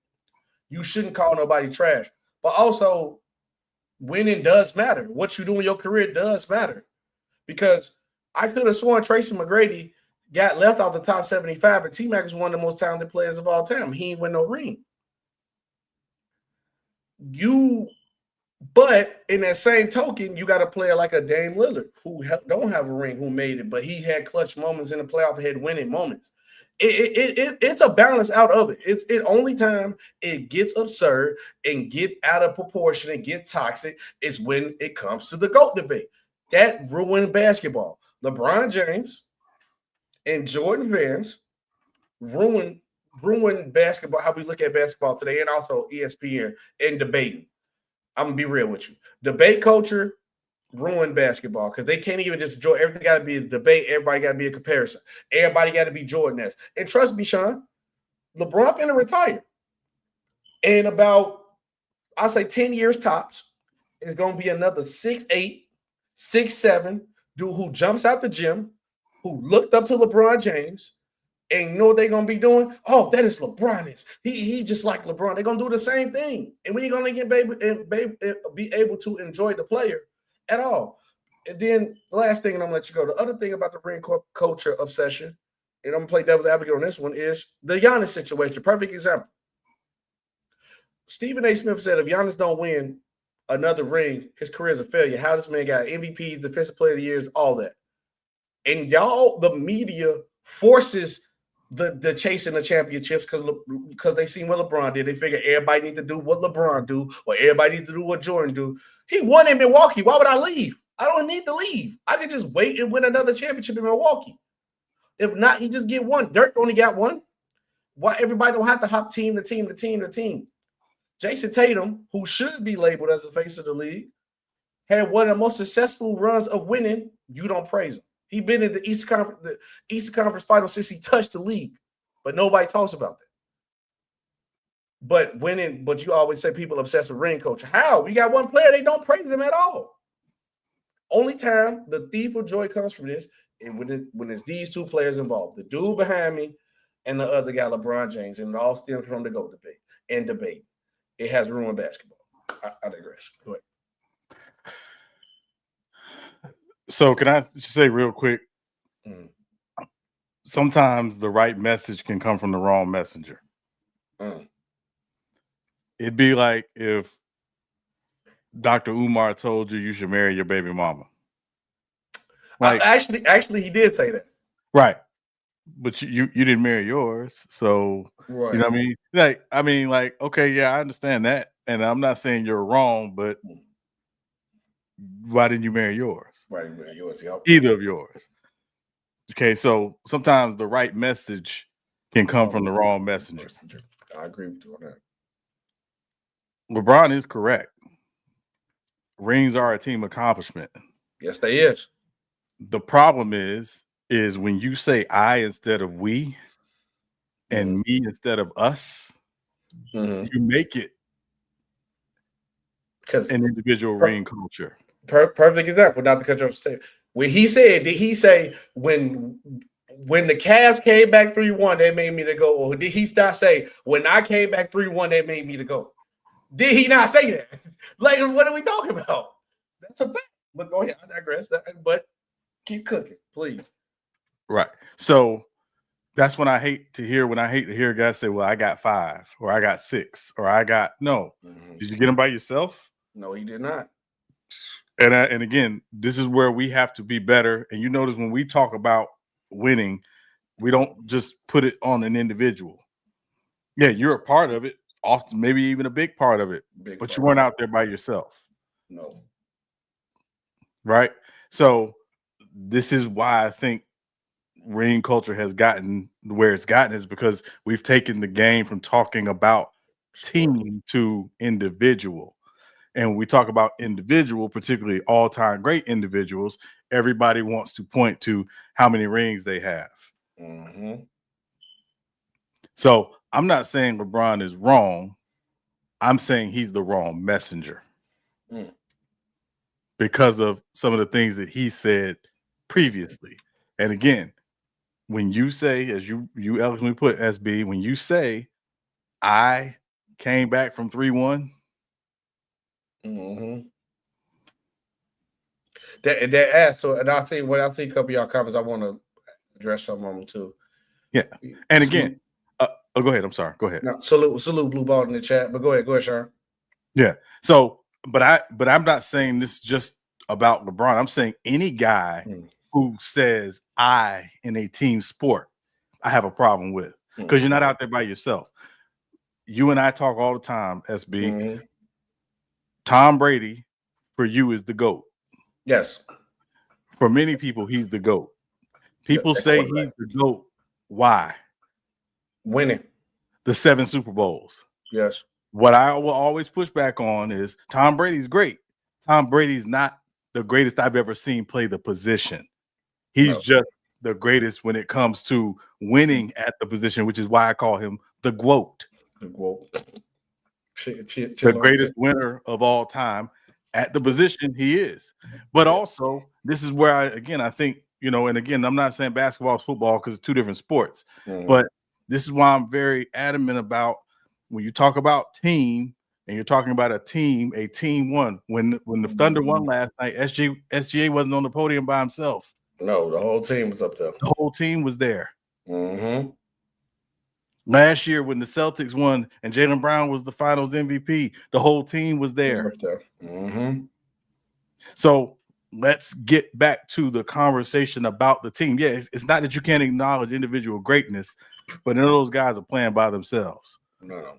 you shouldn't call nobody trash, but also winning does matter. What you do in your career does matter. Because I could have sworn Tracy McGrady got left off the top 75, and T-Mac is one of the most talented players of all time. He ain't win no ring. But in that same token, you got a player like a Dame Lillard who don't have a ring, who made it, but he had clutch moments in the playoff, had winning moments. It's a balance out of it. It's only time it gets absurd and get out of proportion and get toxic is when it comes to the GOAT debate. That ruined basketball. LeBron James and Jordan Vance ruined basketball, how we look at basketball today, and also ESPN and debating. I'm gonna be real with you. Debate culture ruined basketball because they can't even just enjoy. Everything got to be a debate. Everybody got to be a comparison. Everybody got to be Jordan-esque. And trust me, Sean, LeBron finna retire. In about, I'll say 10 years tops, it's gonna be another 6'8", 6'7" dude who jumps out the gym, who looked up to LeBron James, and you know what they're gonna be doing? Oh, that is LeBron. He just like LeBron. They're gonna do the same thing, and we ain't gonna be able to enjoy the player at all. And then the last thing, and I'm gonna let you go. The other thing about the ring culture obsession, and I'm gonna play devil's advocate on this one, is the Giannis situation. Perfect example. Stephen A. Smith said if Giannis don't win another ring, his career is a failure. How this man got MVPs, Defensive Player of the Years, all that. And y'all, the media forces the chasing the championships because they seen what LeBron did. They figure everybody need to do what LeBron do, or everybody need to do what Jordan do. He won in Milwaukee. Why would I leave? I don't need to leave. I can just wait and win another championship in Milwaukee. If not, he just get one. Dirk only got one. Why everybody don't have to hop team to team to team to team? Jason Tatum, who should be labeled as the face of the league, had one of the most successful runs of winning. You don't praise him. He's been in the Eastern Conference Finals since he touched the league, but nobody talks about that. But winning, but you always say people obsessed with ring culture. How? We got one player, they don't praise him at all. Only time the thief of joy comes from this, and when it's these two players involved, the dude behind me and the other guy, LeBron James, and it all stems from the GOAT debate. It has ruined basketball. I digress. Go ahead. So can I just say real quick, sometimes the right message can come from the wrong messenger. It'd be like if Dr. Umar told you should marry your baby mama. Like, actually, he did say that. Right. But you didn't marry yours. So, right. You know what I mean? Like, okay, yeah, I understand that. And I'm not saying you're wrong, but why didn't you marry yours? Why didn't you marry yours? Yep. Either of yours. Okay, so sometimes the right message can come from the wrong messenger. I agree with you on that. LeBron is correct. Rings are a team accomplishment. Yes, they is. The problem is when you say I instead of we and me instead of us, you make it because an individual ring culture. Perfect example, not to cut you off the stage. When he said, did he say when the Cavs came back 3-1, they made me to go? Or did he not say when I came back 3-1, they made me to go? Did he not say that? Like, what are we talking about? That's a fact. But go ahead, I digress. But keep cooking, please. Right. So that's when I hate to hear guys say, well, I got 5 or I got 6 or I got no. Did you get them by yourself? No, he did not. And again, this is where we have to be better. And you notice when we talk about winning, we don't just put it on an individual. Yeah, you're a part of it, often maybe even a big part of it, but you weren't out there by yourself. No. Right? So this is why I think ring culture has gotten where it's gotten, is because we've taken the game from talking about team to individual. And when we talk about individual, particularly all-time great individuals, everybody wants to point to how many rings they have. Mm-hmm. So I'm not saying LeBron is wrong. I'm saying he's the wrong messenger because of some of the things that he said previously. And again, when you say, as you eloquently put, SB, when you say, I came back from 3-1. Mm-hmm. That asked, so, and I'll see a couple of y'all comments. I want to address some of them too. Yeah. And again, go ahead. I'm sorry. Go ahead. No, salute Blue Ball in the chat. But go ahead, Sean. Yeah. So, but I'm not saying this just about LeBron. I'm saying any guy who says I in a team sport, I have a problem with, because you're not out there by yourself. You and I talk all the time, SB. Mm-hmm. Tom Brady, for you, is the GOAT. Yes. For many people, he's the GOAT. People say he's the GOAT. Why? Winning. The 7 Super Bowls. Yes. What I will always push back on is Tom Brady's great. Tom Brady's not the greatest I've ever seen play the position. He's just the greatest when it comes to winning at the position, which is why I call him the GOAT. The GOAT. The greatest winner of all time at the position he is. But also, this is where I think, and again, I'm not saying basketball is football because it's two different sports, but this is why I'm very adamant about when you talk about team and you're talking about a team won. When the Thunder won last night, SGA wasn't on the podium by himself. No, the whole team was up there. The whole team was there. Mm-hmm. Last year, when the Celtics won and Jaylen Brown was the Finals MVP, the whole team was there. Mm-hmm. So let's get back to the conversation about the team. Yeah, it's not that you can't acknowledge individual greatness, but none of those guys are playing by themselves. No.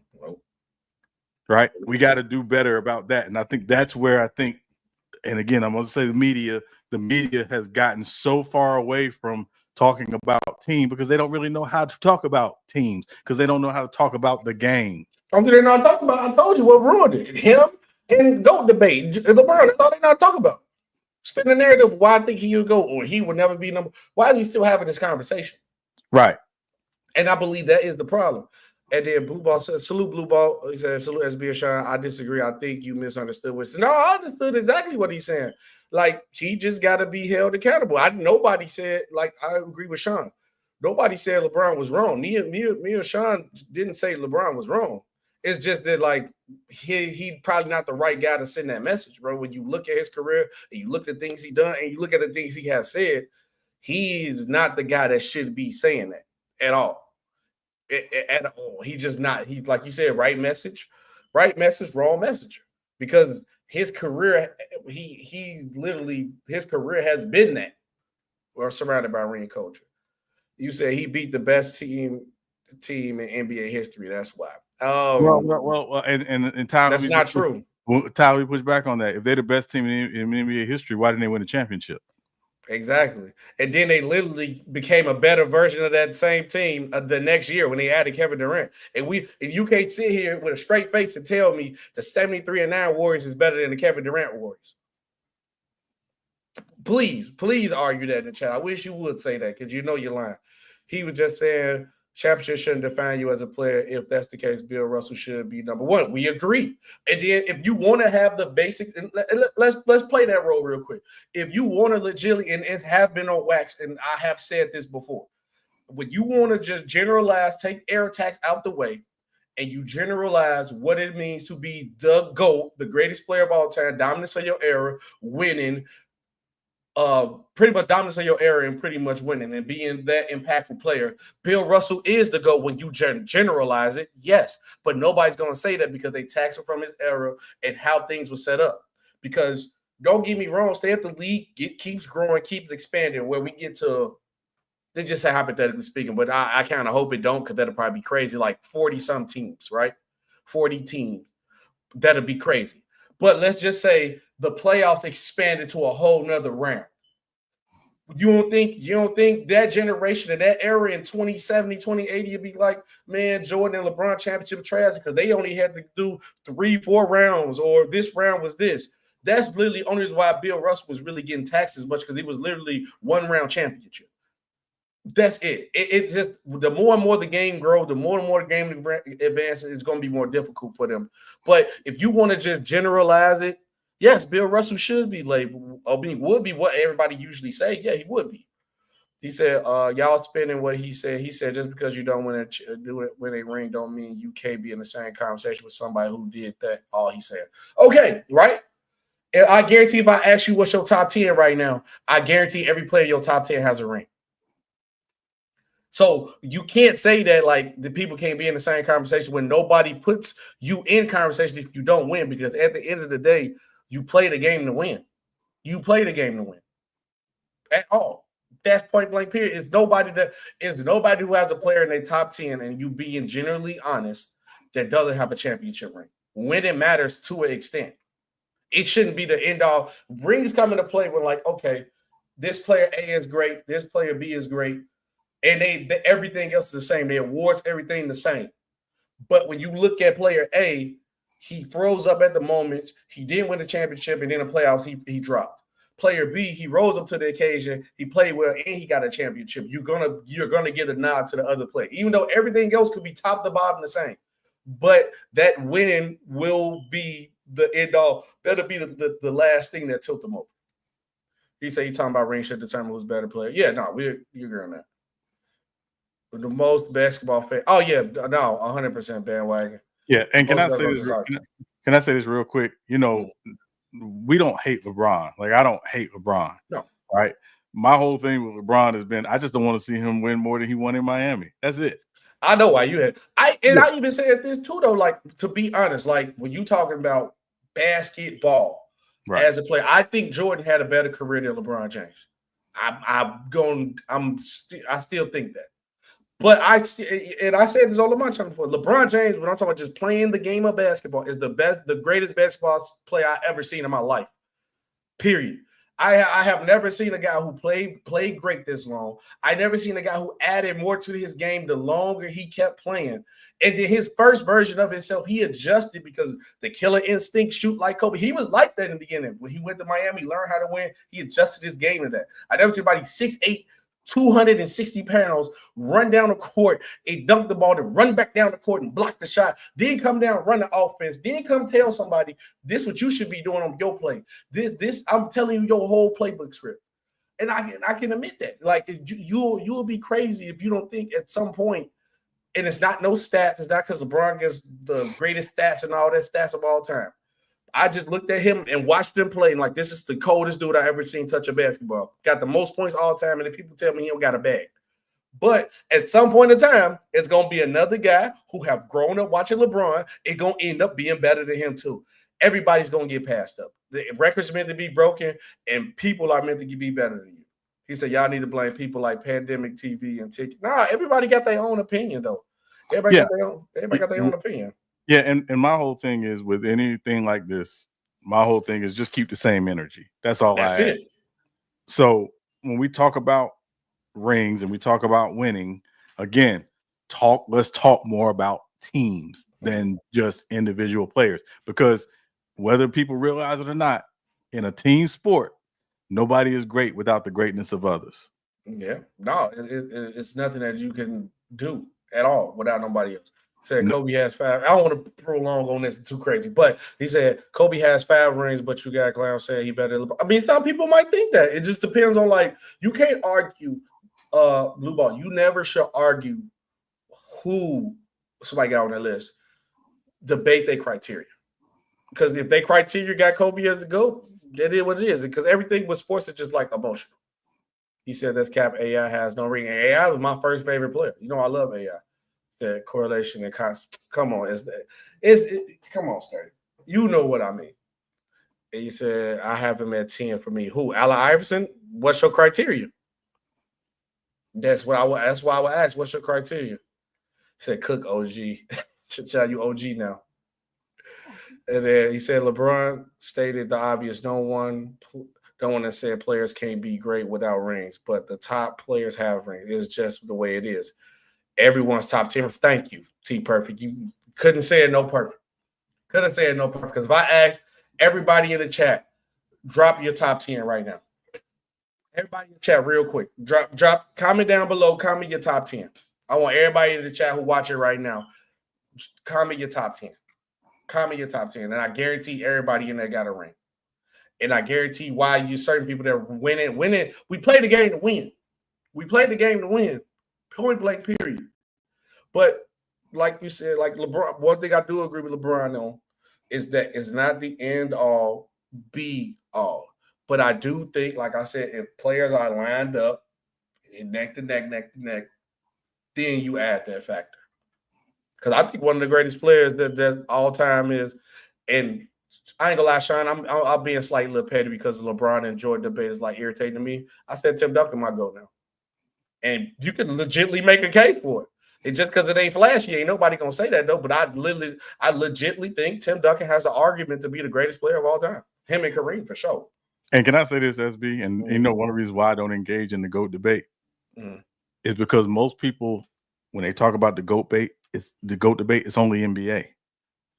Right? We got to do better about that. And I think that's where and again, I'm going to say the media has gotten so far away from talking about team because they don't really know how to talk about teams because they don't know how to talk about the game. They're not talking about. I told you what ruined it. Him and GOAT debate. LeBron, that's all they're not talking about. Spin the narrative why I think he would go or he would never be number. Why are we still having this conversation? Right. And I believe that is the problem. And then Blue Ball says, salute Blue Ball. He said, salute SB and Sean. I disagree. I think you misunderstood. No, I understood exactly what he's saying. Like, he just got to be held accountable. Nobody said, like, I agree with Sean. Nobody said LeBron was wrong. Me and Sean didn't say LeBron was wrong. It's just that, like, he probably not the right guy to send that message, bro. When you look at his career and you look at the things he done and you look at the things he has said, he's not the guy that should be saying that at all. At all. He's just not. He's, like you said, right message, wrong messenger. Because his career, he's literally, his career has been that. Or surrounded by ring culture. You said he beat the best team in NBA history. That's why. And Tyler, that's not true. Tyler, we push back on that. If they're the best team in NBA history, why didn't they win a championship? Exactly. And then they literally became a better version of that same team the next year when they added Kevin Durant. And you can't sit here with a straight face and tell me the 73-9 Warriors is better than the Kevin Durant Warriors. Please argue that in the chat. I wish you would say that because you know you're lying. He was just saying championship shouldn't define you as a player. If that's the case, Bill Russell should be number one. We agree. And then if you want to have the basics, and let's play that role real quick. If you want to legitimately, and it has been on wax, and I have said this before, when you want to just generalize, take air attacks out the way, and you generalize what it means to be the GOAT, the greatest player of all time, dominance of your era, winning, pretty much dominance of your era and pretty much winning and being that impactful player. Bill Russell is the GOAT when you generalize it, yes. But nobody's going to say that because they tax him from his era and how things were set up. Because don't get me wrong, stay at the league, keeps growing, keeps expanding where we get to, they just say hypothetically speaking, but I kind of hope it don't because that'll probably be crazy, like 40-some teams, right? 40 teams. That'll be crazy. But let's just say the playoffs expanded to a whole nother round. You don't think that generation of that era in 2070, 2080 would be like, man, Jordan and LeBron championship trash because they only had to do 3-4 rounds, or this round was this. That's literally the only reason why Bill Russell was really getting taxed as much, because he was literally 1-round championship. That's it. It's just the more and more the game grows, the more and more the game advances, it's going to be more difficult for them. But if you want to just generalize it, yes, Bill Russell should be labeled, or would be what everybody usually say. Yeah, he would be. He said, y'all spinning what he said. He said, just because you don't win a ring don't mean you can't be in the same conversation with somebody who did that. All he said. Okay, right? And I guarantee if I ask you what's your top 10 right now, I guarantee every player in your top 10 has a ring. So you can't say that like the people can't be in the same conversation when nobody puts you in conversation if you don't win, because at the end of the day, you play the game to win. You play the game to win. At all. That's point blank period. It's nobody who has a player in their top 10, and you being generally honest, that doesn't have a championship ring. When it matters to an extent. It shouldn't be the end all. Rings come into play when like, okay, this player A is great, this player B is great. And everything else is the same. They awards everything the same. But when you look at player A, he throws up at the moments. He didn't win the championship, and in the playoffs, he dropped. Player B, he rose up to the occasion. He played well, and he got a championship. You're gonna get a nod to the other player, even though everything else could be top to bottom the same. But that winning will be the end all. That'll be the last thing that tilt them over. He said he's talking about ring should determine who's better player. Yeah, no, you're agreeing on that. The most basketball fan. Oh yeah, no, 100% bandwagon. Yeah, and can I say this real quick? You know, we don't hate LeBron. Like, I don't hate LeBron. No, right. My whole thing with LeBron has been I just don't want to see him win more than he won in Miami. That's it. I know why you had. I even said this too, though. Like, to be honest, like when you talking about basketball as a player, I think Jordan had a better career than LeBron James. I still think that. But I said this all the time before. LeBron James, when I'm talking about just playing the game of basketball, is the greatest basketball player I ever seen in my life. Period. I have never seen a guy who played great this long. I never seen a guy who added more to his game the longer he kept playing. And then his first version of himself, he adjusted because the killer instinct, shoot like Kobe. He was like that in the beginning. When he went to Miami, learned how to win, he adjusted his game to that. I never seen anybody 6'8", 260 pounds, run down the court and dunk the ball, to run back down the court and block the shot, then come down, run the offense, then come tell somebody this what you should be doing on your play. This I'm telling you your whole playbook script. And I can admit that. Like, you'll be crazy if you don't think at some point, and it's not no stats, it's not because LeBron gets the greatest stats and all that stats of all time. I just looked at him and watched him play, and like, this is the coldest dude I ever seen touch a basketball. Got the most points all time, and then people tell me he don't got a bag. But at some point in time, it's going to be another guy who have grown up watching LeBron. It's going to end up being better than him too. Everybody's going to get passed up. The records are meant to be broken, and people are meant to be better than you. He said, y'all need to blame people like Pandemic TV and TikTok. Nah, everybody got their own opinion, though. Everybody got their own opinion. Yeah, and my whole thing is with anything like this, my whole thing is just keep the same energy. That's all. That's it. So when we talk about rings and we talk about winning, again, let's talk more about teams than just individual players, because whether people realize it or not, in a team sport, nobody is great without the greatness of others. Yeah, no, it's nothing that you can do at all without nobody else. Said Kobe has 5. I don't want to prolong on this, too crazy, but he said Kobe has 5 rings, but you got clown saying he better. I mean, some people might think that. It just depends on, like, you can't argue, Blue Ball. You never should argue who somebody got on their list. Debate their criteria, because if they criteria got Kobe as the GOAT, that is what it is. Because everything with sports is just like emotional. He said that's cap. AI has no ring. AI was my first favorite player. You know, I love AI. That correlation and constant. Come on, come on, Sturdy. You know what I mean. And he said, I have him at 10 for me. Who? Allen Iverson? What's your criteria? That's why I would ask, what's your criteria? He said, Cook OG. Should tell you OG now. And then he said, LeBron stated the obvious. No one don't want to say players can't be great without rings, but the top players have rings. It's just the way it is. Everyone's top 10. Thank you, T Perfect. You couldn't say it no perfect. Couldn't say it no perfect. Because if I ask everybody in the chat, drop your top 10 right now. Everybody in the chat real quick. Drop, comment down below, comment your top 10. I want everybody in the chat who watch it right now, comment your top 10. Comment your top 10. And I guarantee everybody in there got a ring. And I guarantee why you certain people that are winning. We play the game to win. We played the game to win. Point blank, period. But like you said, like LeBron, one thing I do agree with LeBron on is that it's not the end all, be all. But I do think, like I said, if players are lined up neck to neck, then you add that factor. Because I think one of the greatest players that all time is, and I ain't gonna lie, Sean, I'll be a slight little petty because the LeBron and Jordan debate is like irritating to me. I said Tim Duncan might go now. And you can legitimately make a case for it. It's just because it ain't flashy. Ain't nobody gonna say that though. But I legitimately think Tim Duncan has an argument to be the greatest player of all time. Him and Kareem for sure. And can I say this, SB? And you know, one of the reasons why I don't engage in the GOAT debate is because most people, when they talk about the GOAT debate, it's only NBA.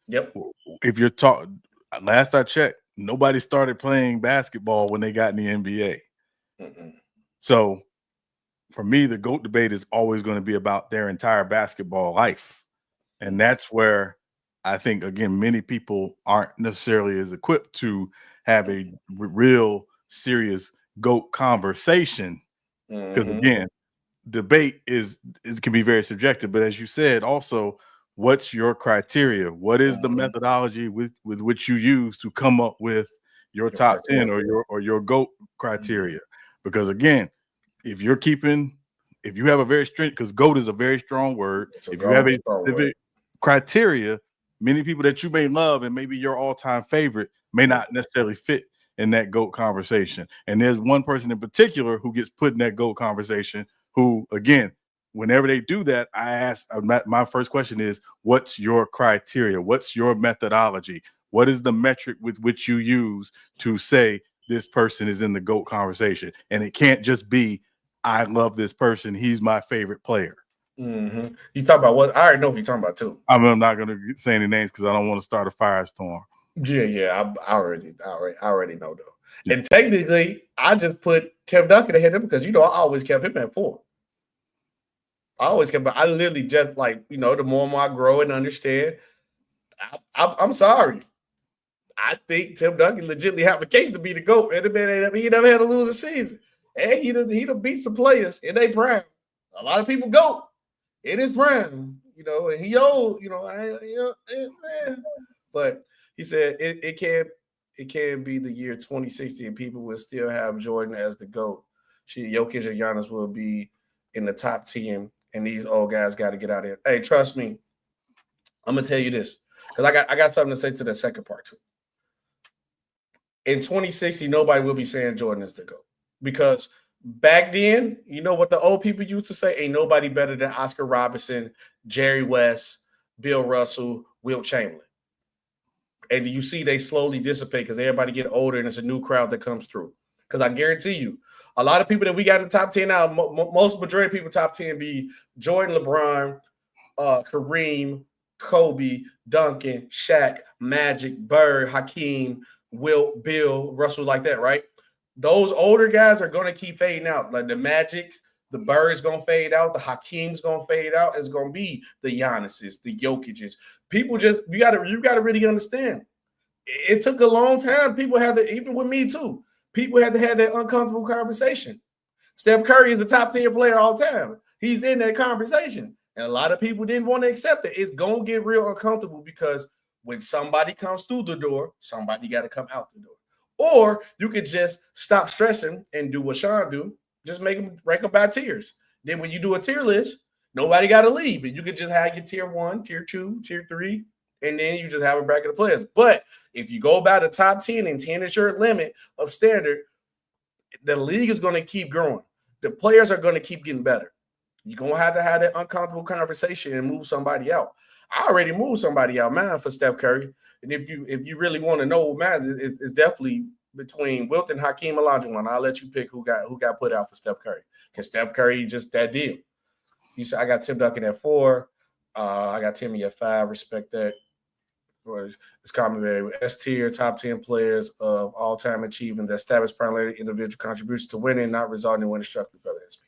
Yep. If you're talking, last I checked, nobody started playing basketball when they got in the NBA. So for me, the GOAT debate is always going to be about their entire basketball life. And that's where I think, again, many people aren't necessarily as equipped to have a real serious GOAT conversation. Because again, debate can be very subjective. But as you said, also, what's your criteria? What is the methodology with which you use to come up with your top 10 or your GOAT criteria? Because again, if you have a very strict, because GOAT is a very strong word. If you have a specific criteria, many people that you may love and maybe your all-time favorite may not necessarily fit in that GOAT conversation. And there's one person in particular who gets put in that GOAT conversation who, again, whenever they do that, I ask, my first question is, what's your criteria? What's your methodology? What is the metric with which you use to say this person is in the GOAT conversation? And it can't just be, I love this person, he's my favorite player. You talk about what? I already know who you're talking about too. I'm not going to say any names because I don't want to start a firestorm. Yeah, I already know though. Yeah. And technically, I just put Tim Duncan ahead of him because I always kept him at 4. I literally just the more and more I grow and understand, I'm sorry. I think Tim Duncan legitimately have a case to be the GOAT. And the man he never had to lose a season. And he done beat some players in their prime. A lot of people GOAT in his prime, and he old, but he said it can be the year 2060 and people will still have Jordan as the GOAT. Jokic and Giannis will be in the top 10, and these old guys got to get out of here. Hey, trust me, I'm gonna tell you this because I got something to say to the second part too. In 2060, nobody will be saying Jordan is the GOAT because back then, what the old people used to say? Ain't nobody better than Oscar Robertson, Jerry West, Bill Russell, Wilt Chamberlain. And you see they slowly dissipate because everybody get older and it's a new crowd that comes through. Because I guarantee you, a lot of people that we got in the top 10 now, most majority of people top 10 be Jordan, LeBron, Kareem, Kobe, Duncan, Shaq, Magic, Bird, Hakeem, Wilt, Bill, Russell, like that, right? Those older guys are going to keep fading out. Like the Magics, the Bird's going to fade out. The Hakeem's going to fade out. It's going to be the Giannis's, the Jokic's. People just, you got to really understand. It took a long time. People had to, even with me too, people had to have that uncomfortable conversation. Steph Curry is the top 10 player all time. He's in that conversation. And a lot of people didn't want to accept it. It's going to get real uncomfortable because when somebody comes through the door, somebody got to come out the door. Or you could just stop stressing and do what Sean do. Just rank them by tiers. Then when you do a tier list, nobody got to leave. And you could just have your tier 1, tier 2, tier 3, and then you just have a bracket of players. But if you go by the top 10 and 10 is your limit of standard, the league is going to keep growing. The players are going to keep getting better. You're going to have that uncomfortable conversation and move somebody out. I already moved somebody out, man, for Steph Curry. And if you really want to know, man, it's definitely between Wilt and Hakeem Olajuwon. I'll let you pick who got put out for Steph Curry. Because Steph Curry just that deal. You said I got Tim Duncan at 4. I got Timmy at 5. Respect that. It's common S tier, top 10 players of all time achieving the established primarily individual contributions to winning, not resulting in winning structure. Brother SP.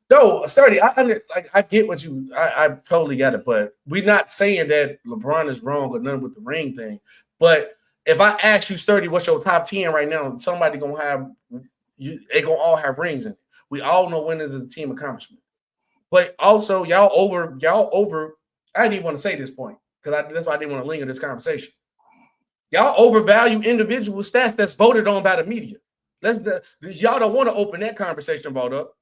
No, Sturdy, I get what you. I totally got it, but we're not saying that LeBron is wrong or nothing with the ring thing. But if I ask you, Sturdy, what's your top 10 right now? Somebody gonna have you. They gonna all have rings in it. We all know winners of the team accomplishment. But also, y'all over. I didn't even want to say this point because that's why I didn't want to linger this conversation. Y'all overvalue individual stats that's voted on by the media. Y'all don't want to open that conversation vote up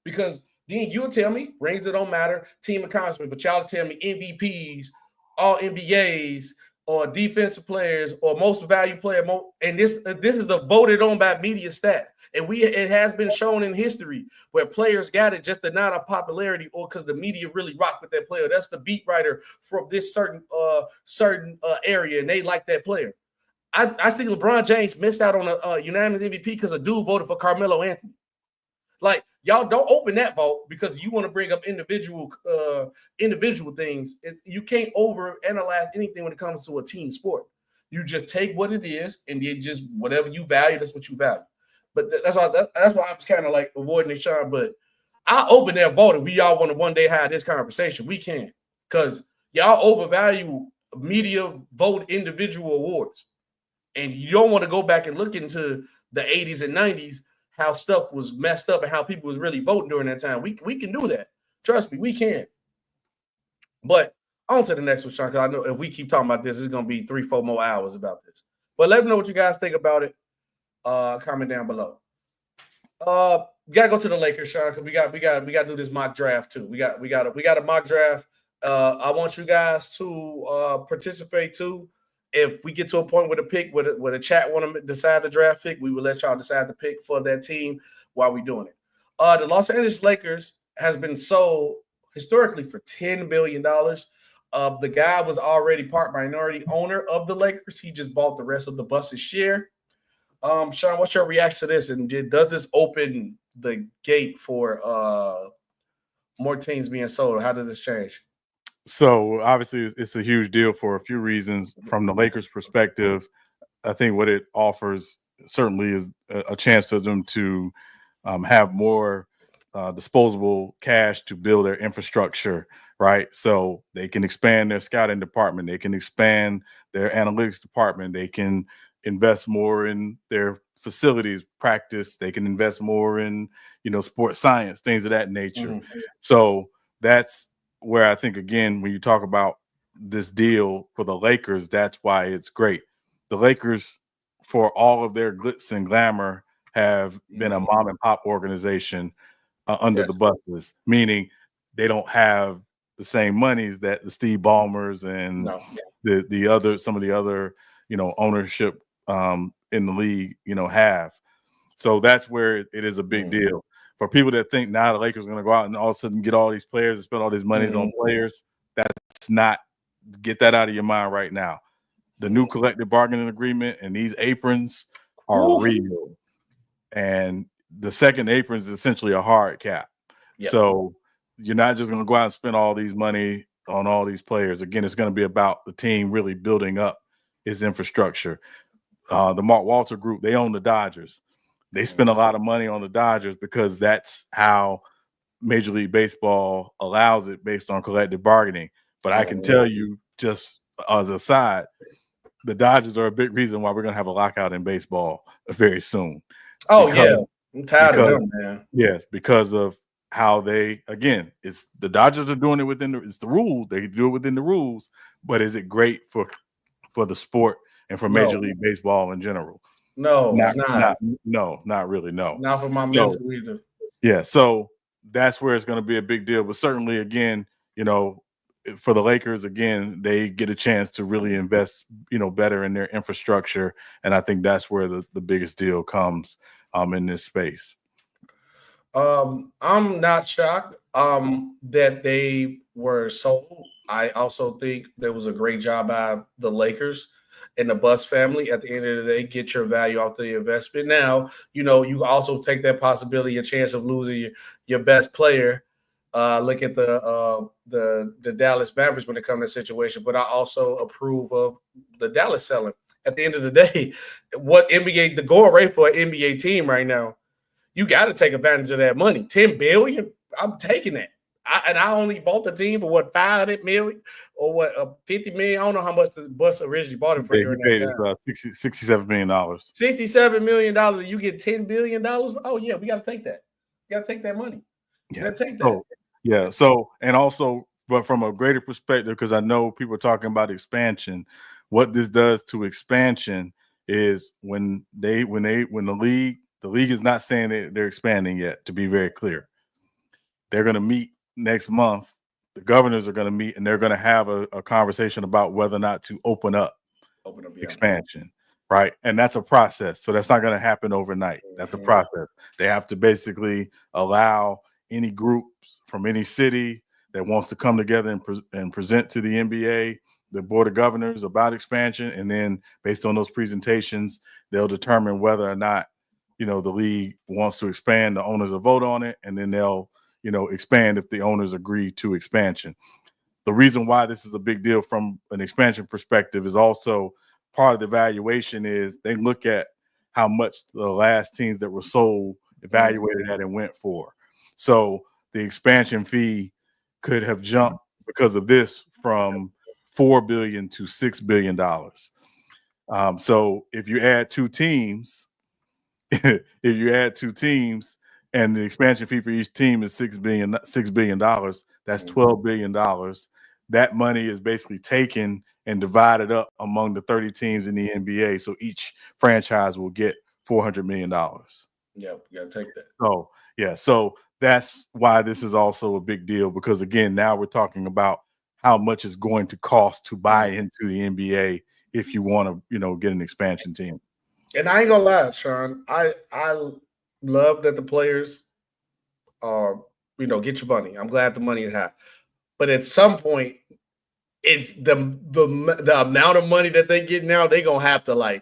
because then you'll tell me rings that don't matter, team accomplishment, but y'all tell me MVPs, all NBAs, or defensive players, or most valued player. And this is the voted on by media stat. And it has been shown in history where players got it just to not of popularity or because the media really rock with that player. That's the beat writer from this certain area, and they like that player. I think LeBron James missed out on a unanimous MVP because a dude voted for Carmelo Anthony. Like, y'all don't open that vote because you want to bring up individual things. You can't overanalyze anything when it comes to a team sport. You just take what it is, and you just whatever you value, that's what you value. But that's why I was kind of like avoiding it, Sean. But I open that vote if we all want to one day have this conversation. We can, because y'all overvalue media vote individual awards, and you don't want to go back and look into the 80s and 90s how stuff was messed up and how people was really voting during that time. We can do that. Trust me, we can. But on to the next one, Sean, because I know if we keep talking about this, it's going to be 3-4 more hours about this. But let me know what you guys think about it. Comment down below. We gotta go to the Lakers, Sean, because we got to do this mock draft too. We got a mock draft. I want you guys to participate too. If we get to a point with a pick, where the chat want to decide the draft pick, we will let y'all decide the pick for that team while we're doing it. The Los Angeles Lakers has been sold historically for $10 billion. The guy was already part minority owner of the Lakers. He just bought the rest of the bus's share. Sean, what's your reaction to this? And does this open the gate for more teams being sold? How does this change? So obviously it's a huge deal for a few reasons. From the Lakers' perspective, I think what it offers certainly is a chance for them to have more disposable cash to build their infrastructure, right? So they can expand their scouting department. They can expand their analytics department. They can invest more in their facilities, practice. They can invest more in, sports science, things of that nature. Mm-hmm. So that's where I think, again, when you talk about this deal for the Lakers, that's why it's great. The Lakers, for all of their glitz and glamour, have been a mom and pop organization under the buses, meaning they don't have the same monies that the Steve Ballmers and some of the other, ownership in the league, have. So that's where it is a big deal. For people that think now the Lakers are going to go out and all of a sudden get all these players and spend all these monies on players, that's not, get that out of your mind right now. The new collective bargaining agreement and these aprons are real. And the second apron is essentially a hard cap. Yep. So you're not just going to go out and spend all these money on all these players. Again, it's going to be about the team really building up its infrastructure. The Mark Walter Group, they own the Dodgers. They spend a lot of money on the Dodgers because that's how Major League Baseball allows it based on collective bargaining. But I can tell you, just as a side, the Dodgers are a big reason why we're going to have a lockout in baseball very soon. I'm tired of them, man. Yes, because of how they, again, it's the Dodgers are doing it within it's the rules. They do it within the rules, but is it great for the sport and for Major League Baseball in general? No, it's not. Not really. No, not for my mental either. Yeah, so that's where it's going to be a big deal. But certainly, again, for the Lakers, again, they get a chance to really invest, better in their infrastructure, and I think that's where the biggest deal comes in this space. I'm not shocked that they were sold. I also think there was a great job by the Lakers and the Bus family. At the end of the day, get your value off the investment. Now, you also take that possibility, a chance of losing your best player. Look at the Dallas Mavericks when it comes to that situation. But I also approve of the Dallas selling. At the end of the day, the going rate for an NBA team right now, you got to take advantage of that money. $10 billion, I'm taking that. I only bought the team for what, $500 million or what, $50 million. I don't know how much the Bus originally bought it for. He paid $67 million. $67 million, and you get $10 billion. Oh yeah, we got to take that. We got to take that money. Yeah, take that. Yeah. So, and also, but from a greater perspective, because I know people are talking about expansion. What this does to expansion is when the league is not saying that they're expanding yet. To be very clear, they're going to meet next month. The governors are going to meet, and they're going to have a conversation about whether or not to open up expansion, right? And that's a process. So that's not going to happen overnight. That's a process. They have to basically allow any groups from any city that wants to come together and present to the NBA, the Board of Governors, about expansion. And then based on those presentations, they'll determine whether or not, the league wants to expand. The owners will vote on it, and then they'll, expand if the owners agree to expansion. The reason why this is a big deal from an expansion perspective is also part of the valuation is they look at how much the last teams that were sold evaluated at and went for. So the expansion fee could have jumped because of this from $4 billion to $6 billion. So if you add two teams, and the expansion fee for each team is $6 billion, that's $12 billion. That money is basically taken and divided up among the 30 teams in the NBA. So each franchise will get $400 million. Yeah, you gotta take that. So so that's why this is also a big deal, because again, now we're talking about how much it's going to cost to buy into the NBA if you want to, get an expansion team. And I ain't gonna lie, Sean, I love that the players are, get your money. I'm glad the money is high. But at some point, it's the amount of money that they get now, they're gonna have to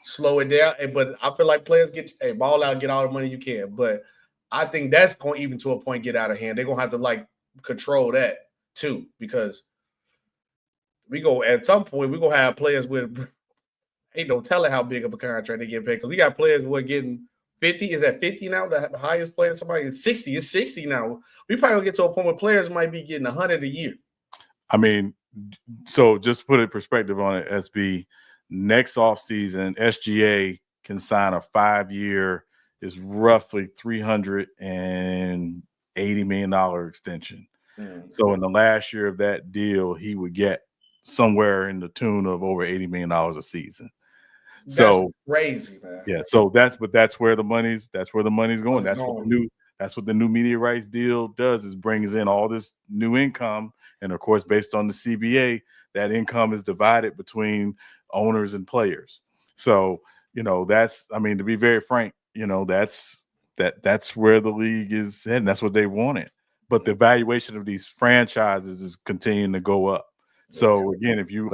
slow it down. But I feel like players ball out, get all the money you can. But I think that's going even to a point get out of hand. They're gonna have to control that too, because at some point we're gonna have players with ain't no telling how big of a contract they get paid. Because we got players who are getting 50. Is that 50 now? The highest player, somebody is 60. It's 60 now. We probably gonna get to a point where players might be getting 100 a year. I mean, so just to put a perspective on it, SB, next offseason, SGA can sign a 5-year, is roughly $380 million extension. So in the last year of that deal, he would get somewhere in the tune of over $80 million a season. That's crazy, man. Yeah, so that's where the money's going. That's what the new media rights deal does, is brings in all this new income. And of course, based on the CBA, that income is divided between owners and players. So, to be very frank, that's where the league is heading. That's what they wanted. But the valuation of these franchises is continuing to go up. So again, if you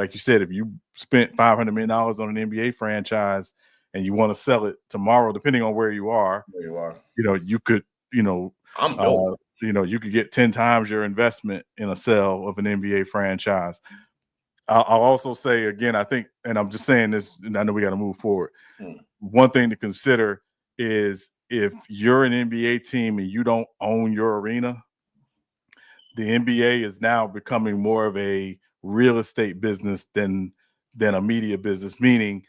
spent $500 million on an NBA franchise and you want to sell it tomorrow, depending on where you are, you could, I'm dope. You could get 10 times your investment in a sale of an NBA franchise. I'll also say again, I think, and I'm just saying this, and I know we got to move forward. One thing to consider is if you're an NBA team and you don't own your arena, the NBA is now becoming more of a real estate business than a media business, meaning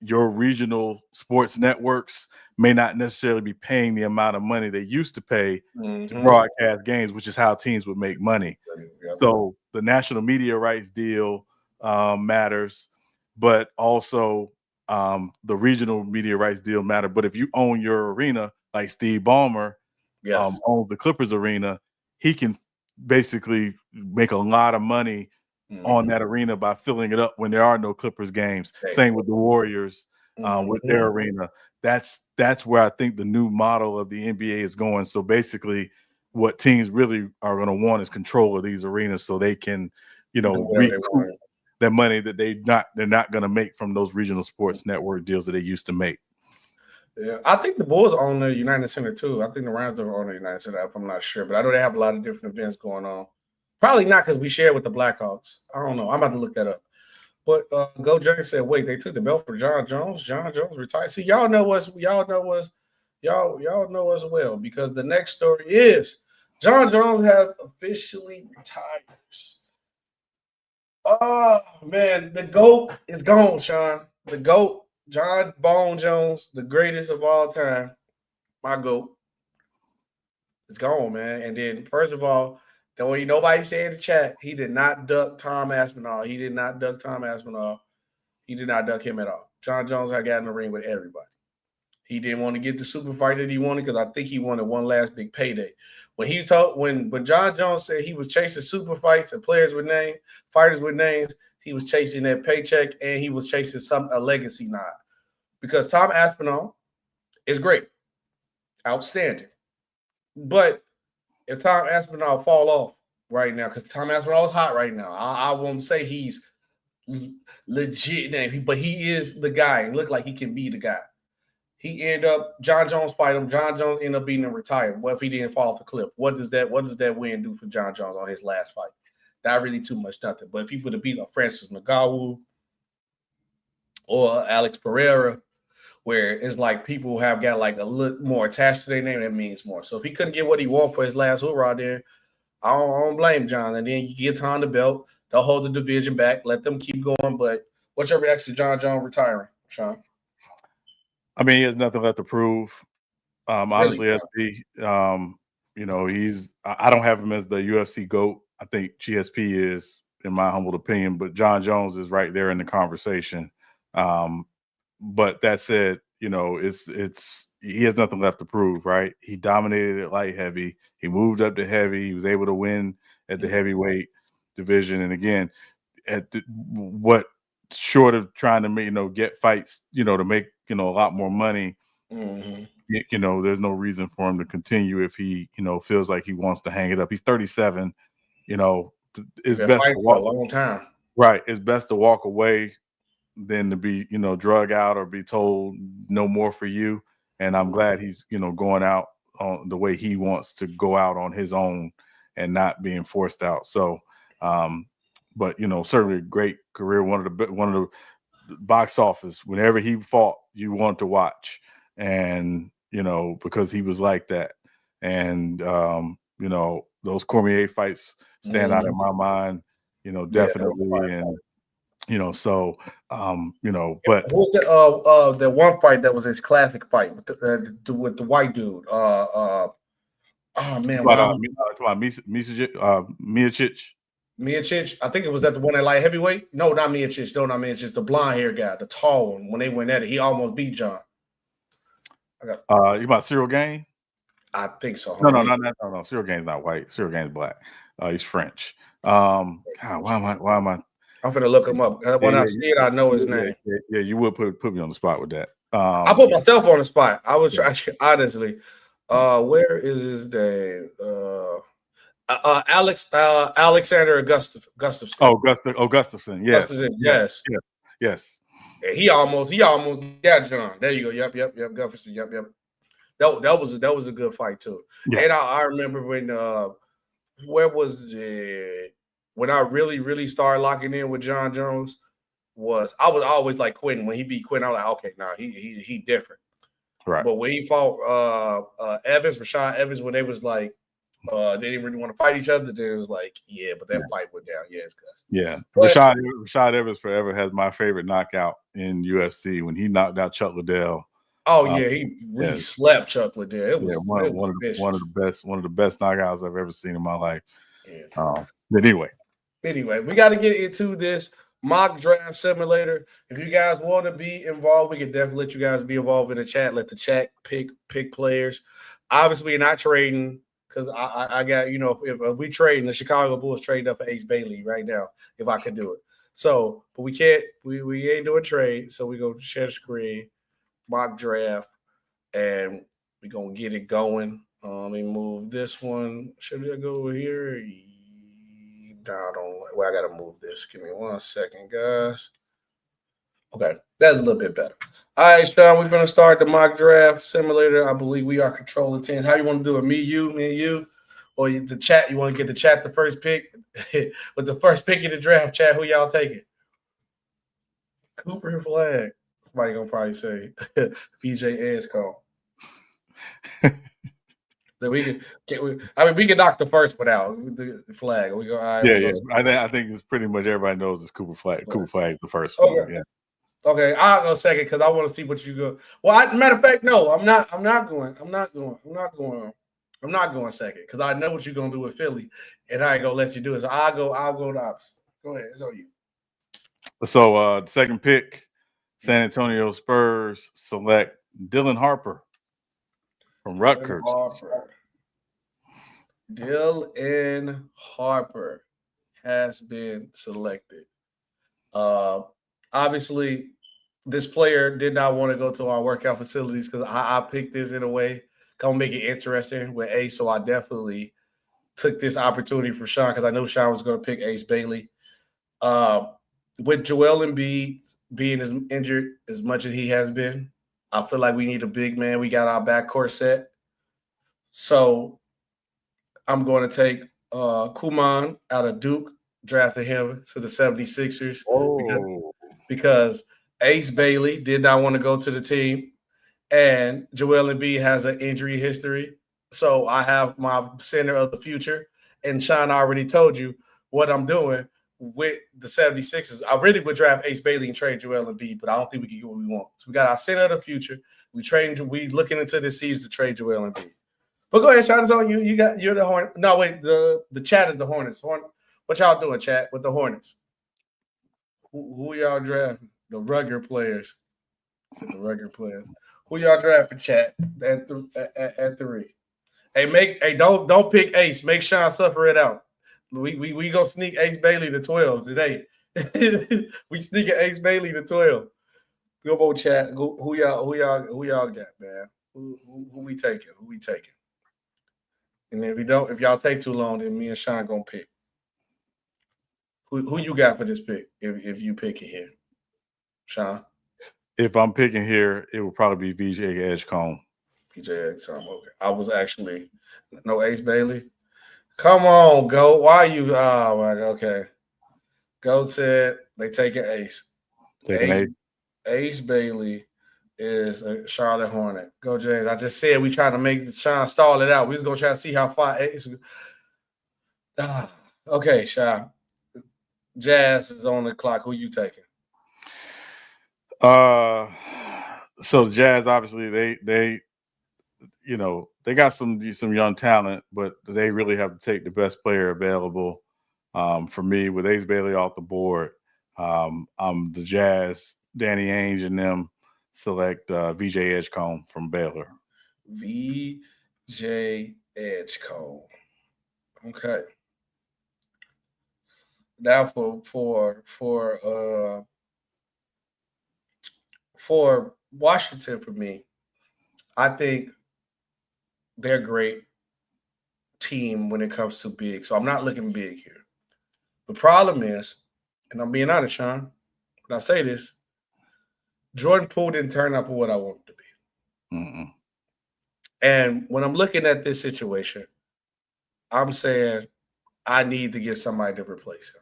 your regional sports networks may not necessarily be paying the amount of money they used to pay to broadcast games, which is how teams would make money. So the national media rights deal matters, but also the regional media rights deal matter. But if you own your arena, like Steve Ballmer owns the Clippers arena, he can basically make a lot of money on that arena by filling it up when there are no Clippers games. Same with the Warriors with their arena. That's where I think the new model of the NBA is going. So basically what teams really are going to want is control of these arenas so they can, that money that they're not going to make from those regional sports network deals that they used to make. Yeah, I think the Bulls own the United Center too. I think the Rams are on the United Center. I'm not sure, but I know they have a lot of different events going on. Probably not because we share with the Blackhawks. I don't know. I'm about to look that up. But Go James said, "Wait, they took the belt for Jon Jones. Jon Jones retired." See, y'all know us well because the next story is Jon Jones has officially retired. Oh man, the GOAT is gone, Sean. The GOAT, Jon Bone Jones, the greatest of all time. My GOAT. It's gone, man. And then, first of all, don't even nobody say in the chat, he did not duck Tom Aspinall. He did not duck Tom Aspinall. He did not duck him at all. Jon Jones had got in the ring with everybody. He didn't want to get the super fight that he wanted because I think he wanted one last big payday. When Jon Jones said he was chasing super fights and fighters with names, he was chasing that paycheck and he was chasing a legacy nod. Because Tom Aspinall is great, outstanding. But if Tom Aspinall fall off right now, because Tom Aspinall is hot right now, I won't say he's legit, but he is the guy and look like he can be the guy. He ended up Jon Jones fight him. Jon Jones ended up being retired. What if he didn't fall off the cliff? What does that win do for Jon Jones on his last fight? Not really too much, nothing. But if he would have beat Francis Ngannou or Alex Pereira, where it's like people have got like a little more attached to their name, that means more. So if he couldn't get what he wanted for his last hoorah there, I don't blame Jon. And then you get Tom the belt. They'll hold the division back, let them keep going. But what's your reaction to Jon Jones retiring, Sean? I mean, he has nothing left to prove. Honestly, really? SB, I don't have him as the UFC GOAT. I think GSP is, in my humble opinion, but Jon Jones is right there in the conversation. But that said, he has nothing left to prove, right? He dominated at light heavy. He moved up to heavy. He was able to win at the heavyweight division. And again, short of trying to get fights, to make a lot more money, there's no reason for him to continue if he feels like he wants to hang it up. He's 37. It's best to walk for a long time. Right, it's best to walk away than to be drug out or be told no more for you. And I'm glad he's going out on the way he wants to go out on his own and not being forced out. So but certainly a great career. One of the box office, whenever he fought, you want to watch, and because he was like that. And those Cormier fights stand out in my mind, definitely. And so but who's the one fight that was his classic fight with the white dude? Oh man, Miocic. I think it was that the one at light heavyweight. No, not Miocic. No, not Miocic. The blonde hair guy, the tall one. When they went at it, he almost beat Jon. You about Cyril Gain? I think so. No. Cyril Gain's not white. Cyril Gain's black. He's French. God, why am I? I'm gonna look him up. When I see it, I know his name. Yeah, you would put me on the spot with that. I put myself on the spot. I was honestly. Where is his name? Alexander Gustafsson. Gustafsson. Yes. Yes. He almost got Jon. There you go. Yep. Gustafsson. Yep. That was a good fight too. Yeah. And I remember when where was it? When I really started locking in with Jon Jones I was always like Quentin. When he beat Quentin, I was like, okay, nah, he different. Right. But when he fought Rashad Evans, when they was like they didn't really want to fight each other, then it was like, yeah, but that fight went down. Yeah, it's cuz. Yeah. Rashad Evans forever has my favorite knockout in UFC when he knocked out Chuck Liddell. Oh yeah, he slapped Chuck Liddell. It was one of the best knockouts I've ever seen in my life. Yeah. But anyway, we got to get into this mock draft simulator. If you guys want to be involved, we can definitely let you guys be involved in the chat. Let the chat pick players. Obviously, you're not trading because I got if we trade, the Chicago Bulls trading up for Ace Bailey right now. If I could do it, so but we can't. We ain't doing trade, so we go share the screen, mock draft, and we gonna get it going. Let me move this one. Should I go over here? down on. Well, I gotta move this. Give me 1 second, guys. Okay, that's a little bit better. All right, Sean, we're gonna start the mock draft simulator. I believe we are controlling teams. How you want to do it? Me, and you, or the chat? You want to get the chat the first pick? With the first pick in the draft, chat, who y'all taking? Cooper Flag. Somebody gonna probably say VJ Edgecombe. That we can knock the first one out. The flag. We go. Right, yeah. I think it's pretty much everybody knows it's Cooper Flag. Cooper Flag is the first one. Okay. Yeah. Okay, I'll go second because I want to see what you go. Well, matter of fact, no, I'm not going second because I know what you're gonna do with Philly, and I ain't gonna let you do it. So I'll go the opposite. Go ahead, it's on you. So second pick, San Antonio Spurs select Dylan Harper from Rutgers. Dylan Harper has been selected. Obviously, this player did not want to go to our workout facilities because I picked this in a way. Gonna make it interesting with Ace, so I definitely took this opportunity for Sean because I know Sean was going to pick Ace Bailey. With Joel Embiid being as injured as much as he has been, I feel like we need a big man. We got our backcourt set. So I'm going to take Kuman out of Duke, drafted him to the 76ers because Ace Bailey did not want to go to the team, and Joel Embiid has an injury history. So I have my center of the future, and Sean already told you what I'm doing with the 76ers. I really would draft Ace Bailey and trade Joel Embiid, but I don't think we can get what we want. So we got our center of the future. We looking into this season to trade Joel Embiid. But go ahead, Sean, it's on you. You're the Hornets. No, wait, the chat is the Hornets. What y'all doing, chat, with the Hornets? Who y'all drafting? The rugged players. The rugged players. Who y'all drafting, chat, at 3? Hey, don't pick Ace. Make Sean suffer it out. We go sneak Ace Bailey to 12 today. We sneaking Ace Bailey to 12. Go on, chat. Who y'all got, man? Who we taking? Who we taking? And if y'all take too long, then me and Sean gonna pick. Who you got for this pick? If you pick it here, Sean. If I'm picking here, it would probably be VJ Edgecombe. VJ Edgecombe. Okay. I was actually no Ace Bailey. Come on, Goat. Why you? Oh my God. Okay. Goat said they take an Ace. Ace Bailey is a Charlotte Hornet. Go James. I just said we trying to make Sean stall it out. We was gonna try to see how far Ace. Okay, Sean. Jazz is on the clock. Who you taking? So Jazz, obviously, they got some young talent, but they really have to take the best player available. For me, with Ace Bailey off the board, the Jazz, Danny Ainge and them select VJ Edgecombe from Baylor. VJ Edgecombe. Okay. Now for Washington, for me, I think they're a great team when it comes to big. So I'm not looking big here. The problem is, and I'm being honest, Sean, when I say this, Jordan Poole didn't turn out for what I wanted to be. Mm-mm. And when I'm looking at this situation, I'm saying I need to get somebody to replace him.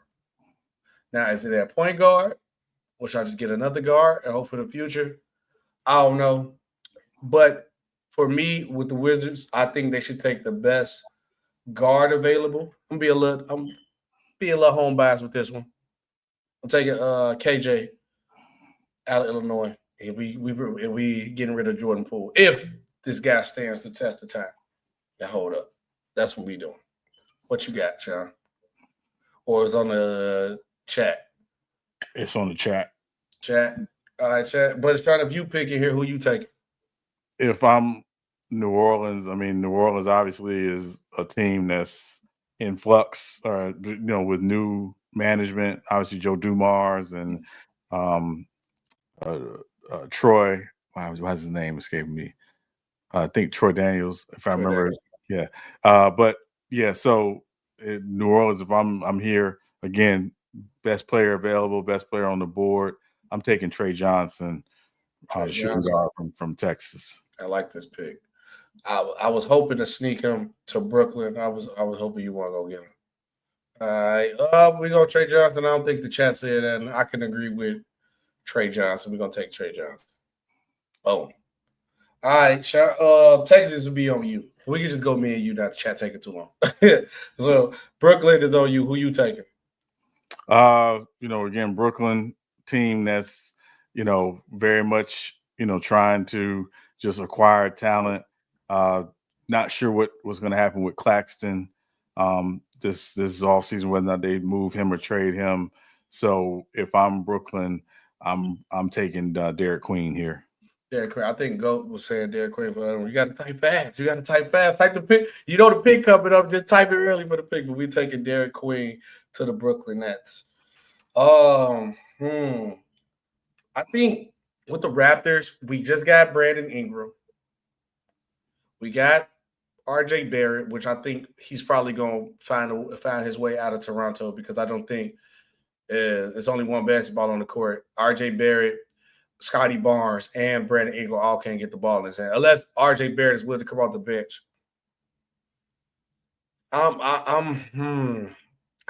Now, is it at point guard? Or should I just get another guard and hope for the future? I don't know. But for me, with the Wizards, I think they should take the best guard available. I'm being a little home biased with this one. I'm taking KJ out of Illinois. And we getting rid of Jordan Poole. If this guy stands the test of time. Now hold up. That's what we doing. What you got, Sean? Or is on the chat? It's on the chat. Chat. All right, chat. But it's trying to view pick in here. Who you taking? If I'm New Orleans, New Orleans obviously is a team that's in flux, with new management. Obviously, Joe Dumars and Troy. Why's his name escaping me? I think Troy Daniels, if I remember. Yeah. So New Orleans, if I'm here again, best player available, best player on the board, I'm taking Trey Johnson, the shooting guard from Texas. I like this pick. I was hoping to sneak him to Brooklyn. I was hoping you want to go get him. All right. We're going to Trey Johnson. I don't think the chat said that, and I can agree with Trey Johnson. We're going to take Trey Johnson. Boom. All right. Taking this will be on you. We can just go me and you, not the chat taking too long. So, Brooklyn is on you. Who you taking? Again, Brooklyn team that's, very much, trying to just acquire talent. Not sure what was going to happen with Claxton this offseason, whether or not they move him or trade him. So if I'm Brooklyn, I'm taking Derek Queen here. Derek Queen. I think Goat was saying Derek Queen, but you got to type fast. Type the pick. You know the pick coming up. Just type it early for the pick. But we're taking Derek Queen to the Brooklyn Nets. I think with the Raptors, we just got Brandon Ingram. We got RJ Barrett, which I think he's probably going to find his way out of Toronto because I don't think there's only one basketball on the court. RJ Barrett, Scotty Barnes, and Brandon Ingram all can't get the ball in his hand unless RJ Barrett is willing to come off the bench. I'm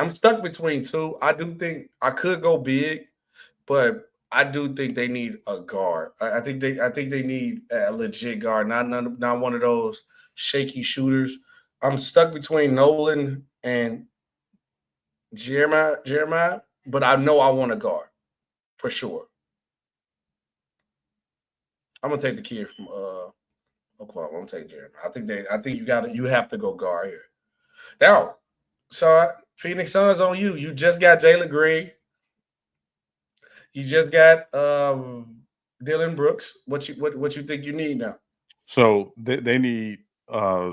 stuck between two. I do think I could go big, but I do think they need a guard. I think they need a legit guard, not one of those shaky shooters. I'm stuck between Nolan and Jeremiah, but I know I want a guard for sure. I'm gonna take the kid from Oklahoma. I'm gonna take Jeremiah. I think you have to go guard here. Now, so Phoenix Suns on you. You just got Jalen Green. You just got Dylan Brooks. What you think you need now? So they need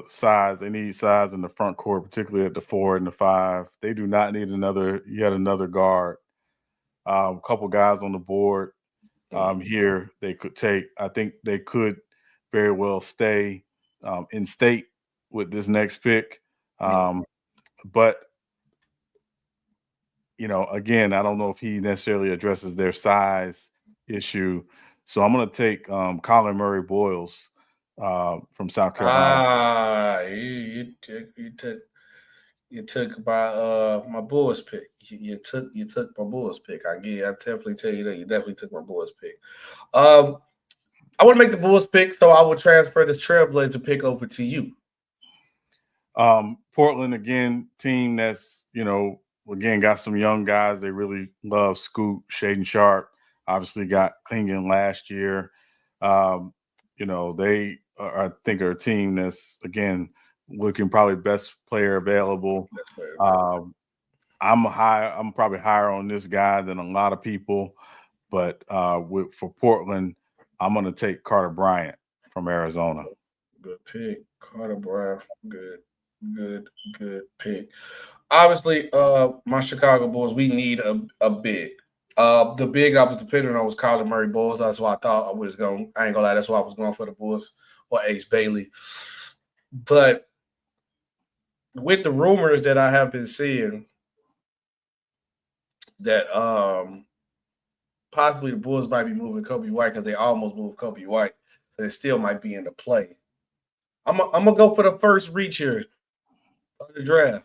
size. They need size in the front court, particularly at the 4 and the 5. They do not need yet another guard. A couple guys on the board here they could take. I think they could very well stay in state with this next pick. But again, I don't know if he necessarily addresses their size issue. So I'm going to take Colin Murray Boyles from South Carolina. You took my Bulls pick. You took my Bulls pick. I definitely tell you that you definitely took my Bulls pick. I want to make the Bulls pick, so I will transfer this Trailblazer pick over to you. Portland again, team that's again got some young guys. They really love Scoot, Shaedon Sharpe. Obviously got Klingon last year. They I think are a team that's again looking probably best player available. I'm probably higher on this guy than a lot of people, but for Portland, I'm going to take Carter Bryant from Arizona. Good pick, Carter Bryant. Good pick. Obviously, my Chicago Bulls, we need a big. The big I was depending on was Colin Murray Bulls. That's why I thought I was going. I ain't gonna lie, that's why I was going for the Bulls or Ace Bailey. But with the rumors that I have been seeing that possibly the Bulls might be moving Kobe White because they almost moved Kobe White, so they still might be in the play. I'm gonna go for the first reach here of the draft.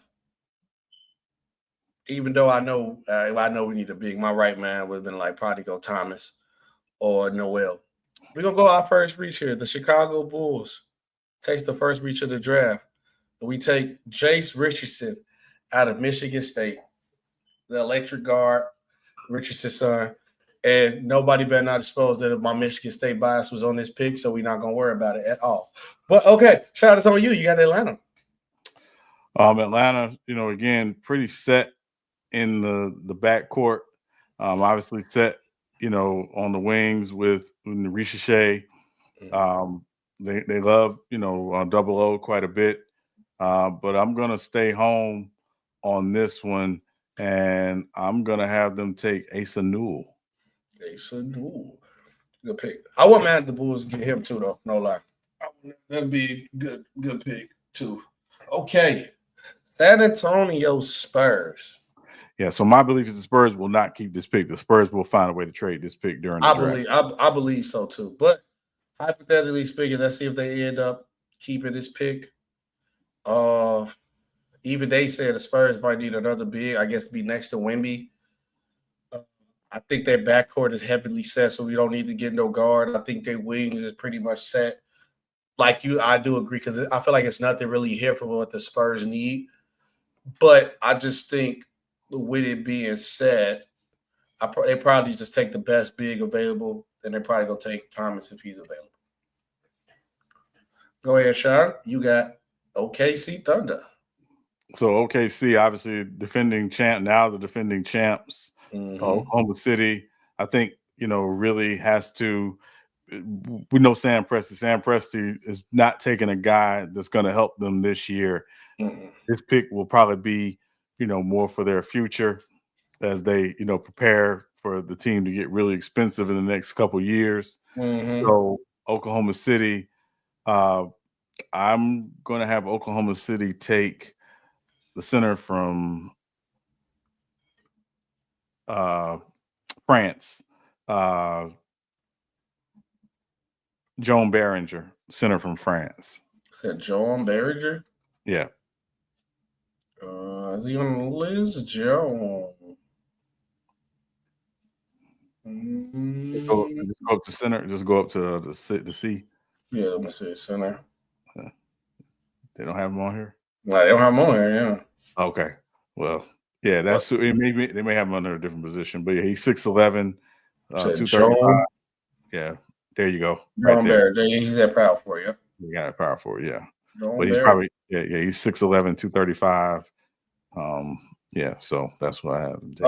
Even though I know we need a big, my right man would have been like probably go Thomas or Noel. We're gonna go our first reach here. The Chicago Bulls takes the first reach of the draft. And we take Jace Richardson out of Michigan State, the electric guard, Richardson's son. And nobody better not expose that my Michigan State bias was on this pick, so we're not gonna worry about it at all. But okay, shout out to you. You got Atlanta. Atlanta, again, pretty set in the backcourt. Obviously set, on the wings with Ricochet. They love, Double O quite a bit. But I'm going to stay home on this one, and I'm going to have them take Asa Newell. Good pick. I wouldn't mind the Bulls get him too, though. No lie. That'd be a good pick, too. Okay. San Antonio Spurs. Yeah, so my belief is the Spurs will not keep this pick. The Spurs will find a way to trade this pick during the draft. I believe so too. But hypothetically speaking, let's see if they end up keeping this pick. Even they said the Spurs might need another big, I guess, to be next to Wemby. I think their backcourt is heavily set, so we don't need to get no guard. I think their wings is pretty much set. Like you, I do agree because I feel like it's nothing really here for what the Spurs need. But I just think with it being said, they probably just take the best big available, and they're probably going to take Thomas if he's available. Go ahead, Sean. You got OKC Thunder. So OKC, obviously defending champ, now the defending champs. Oklahoma City, I think, really has to. We know Sam Presti. Sam Presti is not taking a guy that's going to help them this year. This pick will probably be, more for their future as they, prepare for the team to get really expensive in the next couple of years. So Oklahoma City, I'm going to have Oklahoma City take the center from France, Joan Berringer, center from France. Said Joan Berringer? Yeah. Is he on the list? Joan. Just go up to center. Just go up to the C. Yeah, let me see center. They don't have him on here? No, they don't have him on here, yeah. Okay. Well, yeah, they may have him under a different position, but yeah, he's 6'11", 235. Yeah, there you go. Right there. He's at power for you. You got a power forward, yeah. But he's probably he's 6'11", 235. Yeah, so that's what I have him take.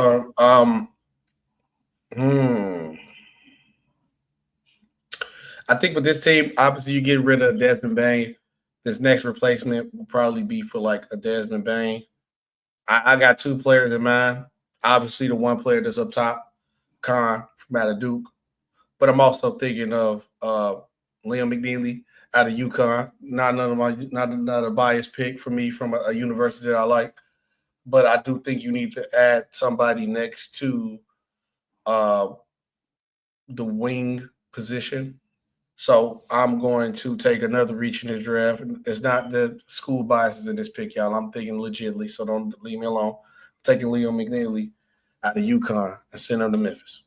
I think with this team, obviously you get rid of Desmond Bane. This next replacement will probably be for like a Desmond Bane. I got two players in mind. Obviously, the one player that's up top, Khan from out of Duke. But I'm also thinking of Liam McNeely out of UConn. Not another biased pick for me from a university that I like. But I do think you need to add somebody next to the wing position. So I'm going to take another reach in this draft. It's not the school biases in this pick, y'all. I'm thinking legitly, so don't leave me alone. I'm taking Leo McNeely out of UConn and send him to Memphis.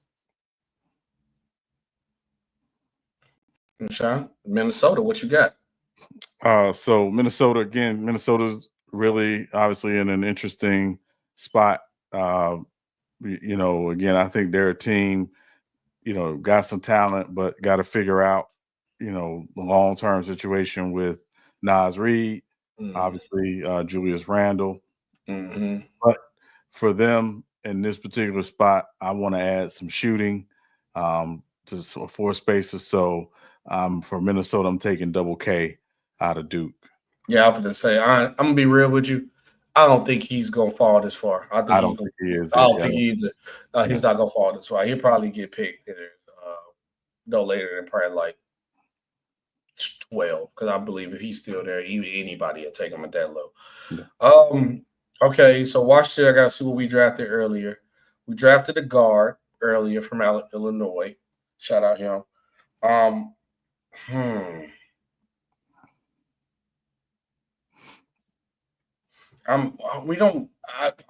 And Sean, Minnesota, what you got? So Minnesota, again, Minnesota's really obviously in an interesting spot. Again, I think they're a team, got some talent, but got to figure out, the long-term situation with Naz Reid, obviously Julius Randle. But for them in this particular spot, I want to add some shooting to 4 spaces. So for Minnesota, I'm taking Double K out of Duke. Yeah, I was going to say, I'm going to be real with you. I don't think he's going to fall this far. I don't think he is. I don't think he either. He's not going to fall this far. He'll probably get picked no later than probably like 12, because I believe if he's still there, anybody will take him at that low. Yeah. Okay, so watch this. I got to see what we drafted earlier. We drafted a guard earlier from Illinois. Shout out him. I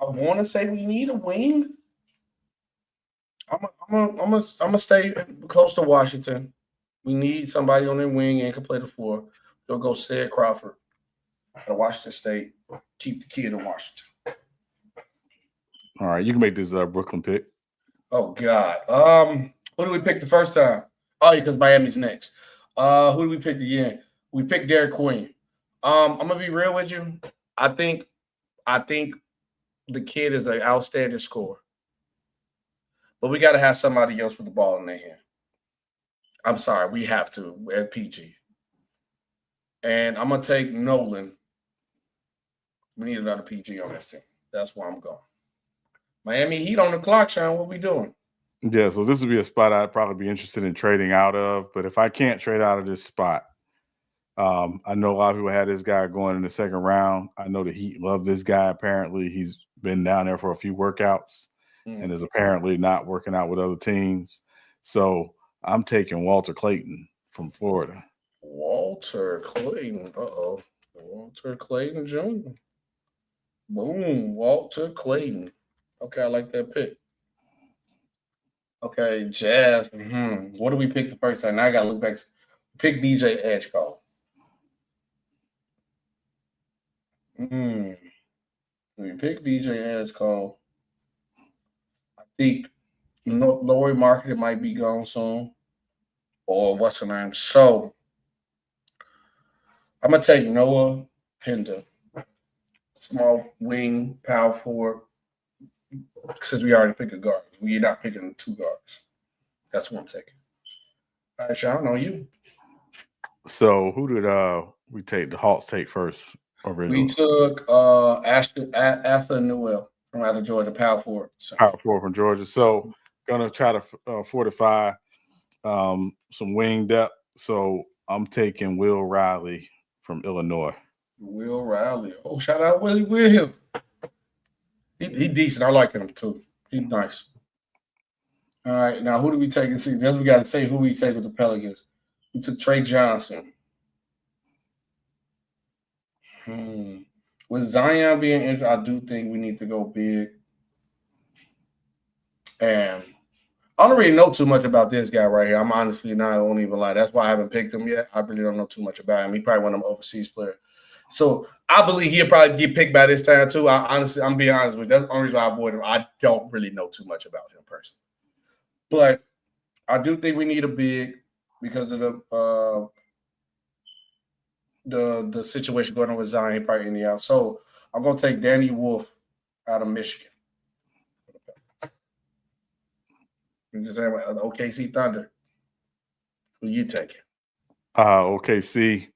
want to say we need a wing. I'm gonna stay close to Washington. We need somebody on their wing and can play the 4. They'll go Sid Crawford out of Washington State. Keep the kid in Washington. All right, you can make this Brooklyn pick. Oh God, who did we pick the first time? Oh, yeah, because Miami's next. Who did we pick again? We picked Derek Queen. I'm gonna be real with you. I think the kid is an outstanding scorer. But we got to have somebody else with the ball in their hand. I'm sorry, we have to at PG. And I'm going to take Nolan. We need another PG on this team. That's where I'm going. Miami Heat on the clock, Sean. What we doing? Yeah, so this would be a spot I'd probably be interested in trading out of. But if I can't trade out of this spot, I know a lot of people had this guy going in the second round. I know the Heat love this guy. Apparently, he's been down there for a few workouts and is apparently not working out with other teams. So I'm taking Walter Clayton from Florida. Walter Clayton. Uh-oh. Walter Clayton Jr. Boom. Walter Clayton. Okay, I like that pick. Okay, Jazz. What do we pick the first time? Now I got to look back. Pick DJ Edgecall. We pick DJ Edgecall. I think Laurie Marketing might be gone soon. Or what's her name? So I'm going to take Noah Pender. Small wing, power forward. Since we already picked a guard. We're not picking 2 guards. That's what I'm taking. All right, Sean, on you. So who did we take? The Hawks take first originally? We took Ashton Newell from out of Georgia, power forward. Power forward from Georgia. So gonna try to fortify some wing depth. So I'm taking Will Riley from Illinois. Will Riley. Oh, shout out Willie Will. He decent. I like him too. He's nice. All right, now who do we take? Just we got to say who we take with the Pelicans. We took Trey Johnson. With Zion being injured, I do think we need to go big. And I don't really know too much about this guy right here. I'm honestly not. I won't even lie. That's why I haven't picked him yet. I really don't know too much about him. He probably one of them overseas players. So I believe he'll probably get picked by this time too. I'm being honest with you. That's the only reason I avoid him. I don't really know too much about him personally. But I do think we need a big because of the situation going on with Zion probably in the out. So I'm gonna take Danny Wolf out of Michigan. You just saying the OKC Thunder. Who you taking? OKC.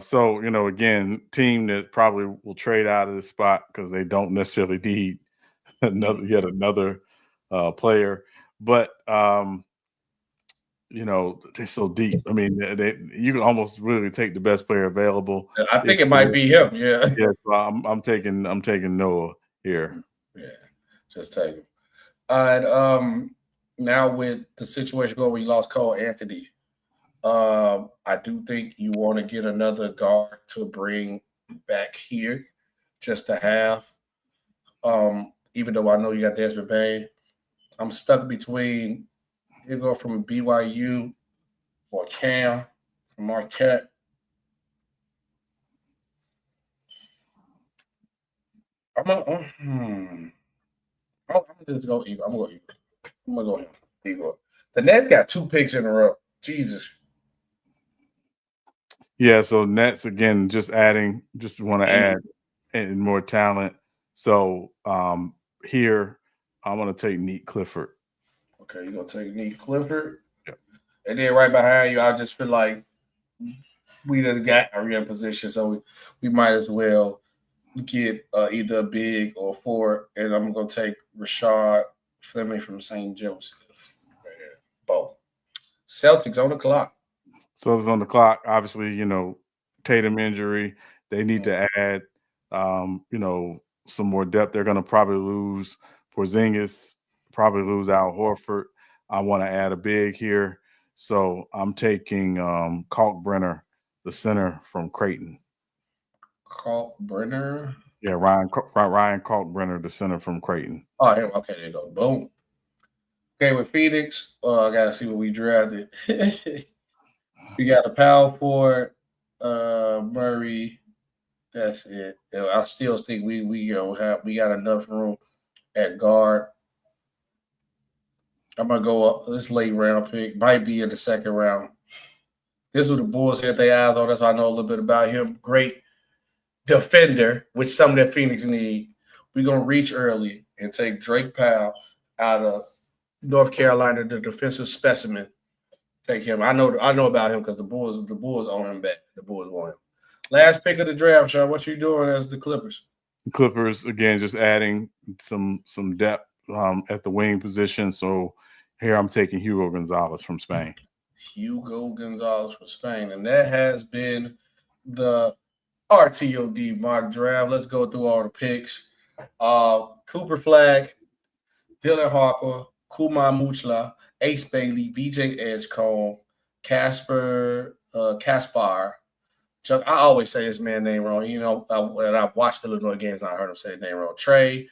So again, team that probably will trade out of the spot because they don't necessarily need another player. But they're so deep. I mean, you can almost really take the best player available. I think it might be him. Yeah. Yeah. So I'm taking Noah here. Yeah. Just take him. And now with the situation going, we lost Cole Anthony. I do think you want to get another guard to bring back here just to have. Even though I know you got Desmond Bain, I'm stuck between you go from BYU or Cam from Marquette. I'm gonna just go Eagle. I'm gonna go Eagle. The Nets got 2 picks in a row. Jesus. Yeah, so Nets again, just want to add and more talent. So here I'm gonna take Neat Clifford. Okay, you're gonna take Neat Clifford. Yep. And then right behind you, I just feel like we done got our real position, so we might as well get either a big or a forward. And I'm gonna take Rashad Fleming from St. Joseph. Boom. Celtics on the clock. So it's on the clock. Obviously, Tatum injury. They need to add, some more depth. They're going to probably lose Porzingis, probably lose Al Horford. I want to add a big here. So I'm taking Kalkbrenner, the center from Creighton. Kalkbrenner? Yeah, Ryan Kalkbrenner, the center from Creighton. Oh, okay, there you go. Boom. Okay, with Phoenix, I got to see what we drafted. We got a power forward, Murray. That's it. I still think we got enough room at guard. I'm gonna go up this late round pick. Might be in the second round. This is what the Bulls had their eyes on. That's why I know a little bit about him. Great defender, which some of the Phoenix need. We're gonna reach early and take Drake Powell out of North Carolina, the defensive specimen. Take him. I know about him because the Bulls own him back. The Bulls want him. Last pick of the draft, Sean. What you doing as the Clippers? Clippers again, just adding some depth at the wing position. So here I'm taking Hugo Gonzalez from Spain. Hugo Gonzalez from Spain. And that has been the RTOD mock draft. Let's go through all the picks. Cooper Flag, Dylan Harper, Kumar Muchla, Ace Bailey, VJ Edgecombe, Kaspar. Chuck, I always say his man name wrong. You know, when I've watched Illinois games, I heard him say his name wrong. Trey,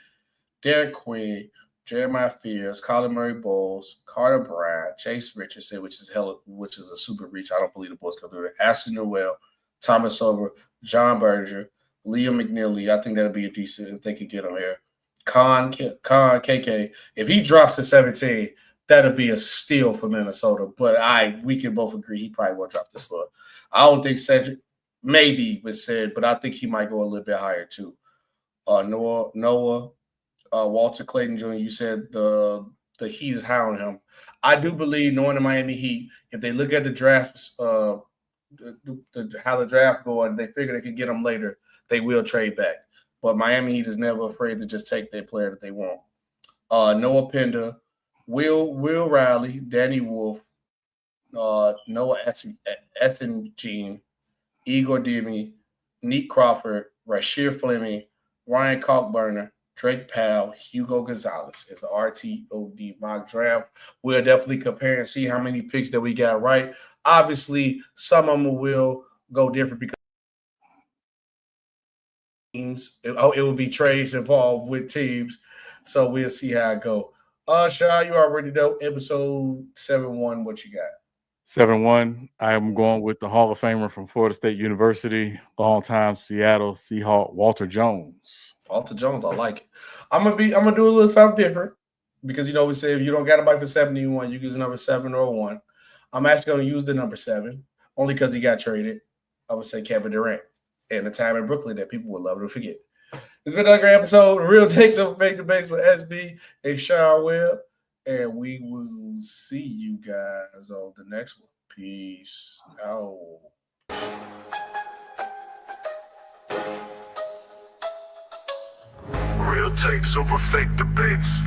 Derek Quinn, Jeremiah Fears, Colin Murray Bowles, Carter Bryant, Chase Richardson, which is a super reach. I don't believe the boys can do it. Aston Noel, Thomas Over, John Berger, Liam McNeely. I think that'll be a decent if they could get him here. Con KK. If he drops to 17, that'll be a steal for Minnesota. But we can both agree he probably won't drop this low. I don't think Cedric, maybe was said, but I think he might go a little bit higher too. Noah, Walter Clayton Jr., you said the Heat is high on him. I do believe, knowing the Miami Heat, if they look at the drafts, how the draft going, they figure they could get him later, they will trade back. But Miami Heat is never afraid to just take their player that they want. Noah Pender, Will Riley, Danny Wolf, Noah Essengene, Igor Dimi, Neat Crawford, Rashir Fleming, Ryan Kalkburner, Drake Powell, Hugo Gonzalez is the RTOD mock draft. We'll definitely compare and see how many picks that we got right. Obviously, some of them will go different because teams. It will be trades involved with teams. So we'll see how it go. Shai, you already know episode 7-1. What you got? 7-1. I'm going with the Hall of Famer from Florida State University, longtime Seattle Seahawk, Walter Jones. Walter Jones, I like it. I'm gonna do a little something different because we say if you don't got a bike for 71, you use number 7 or 1. I'm actually gonna use the number 7 only because he got traded. I would say Kevin Durant and the time in Brooklyn that people would love to forget. It's been a great episode. Real takes on Fake Debates with SB and Sean Webb. And we will see you guys on the next one. Peace out. Real tapes over fake debates.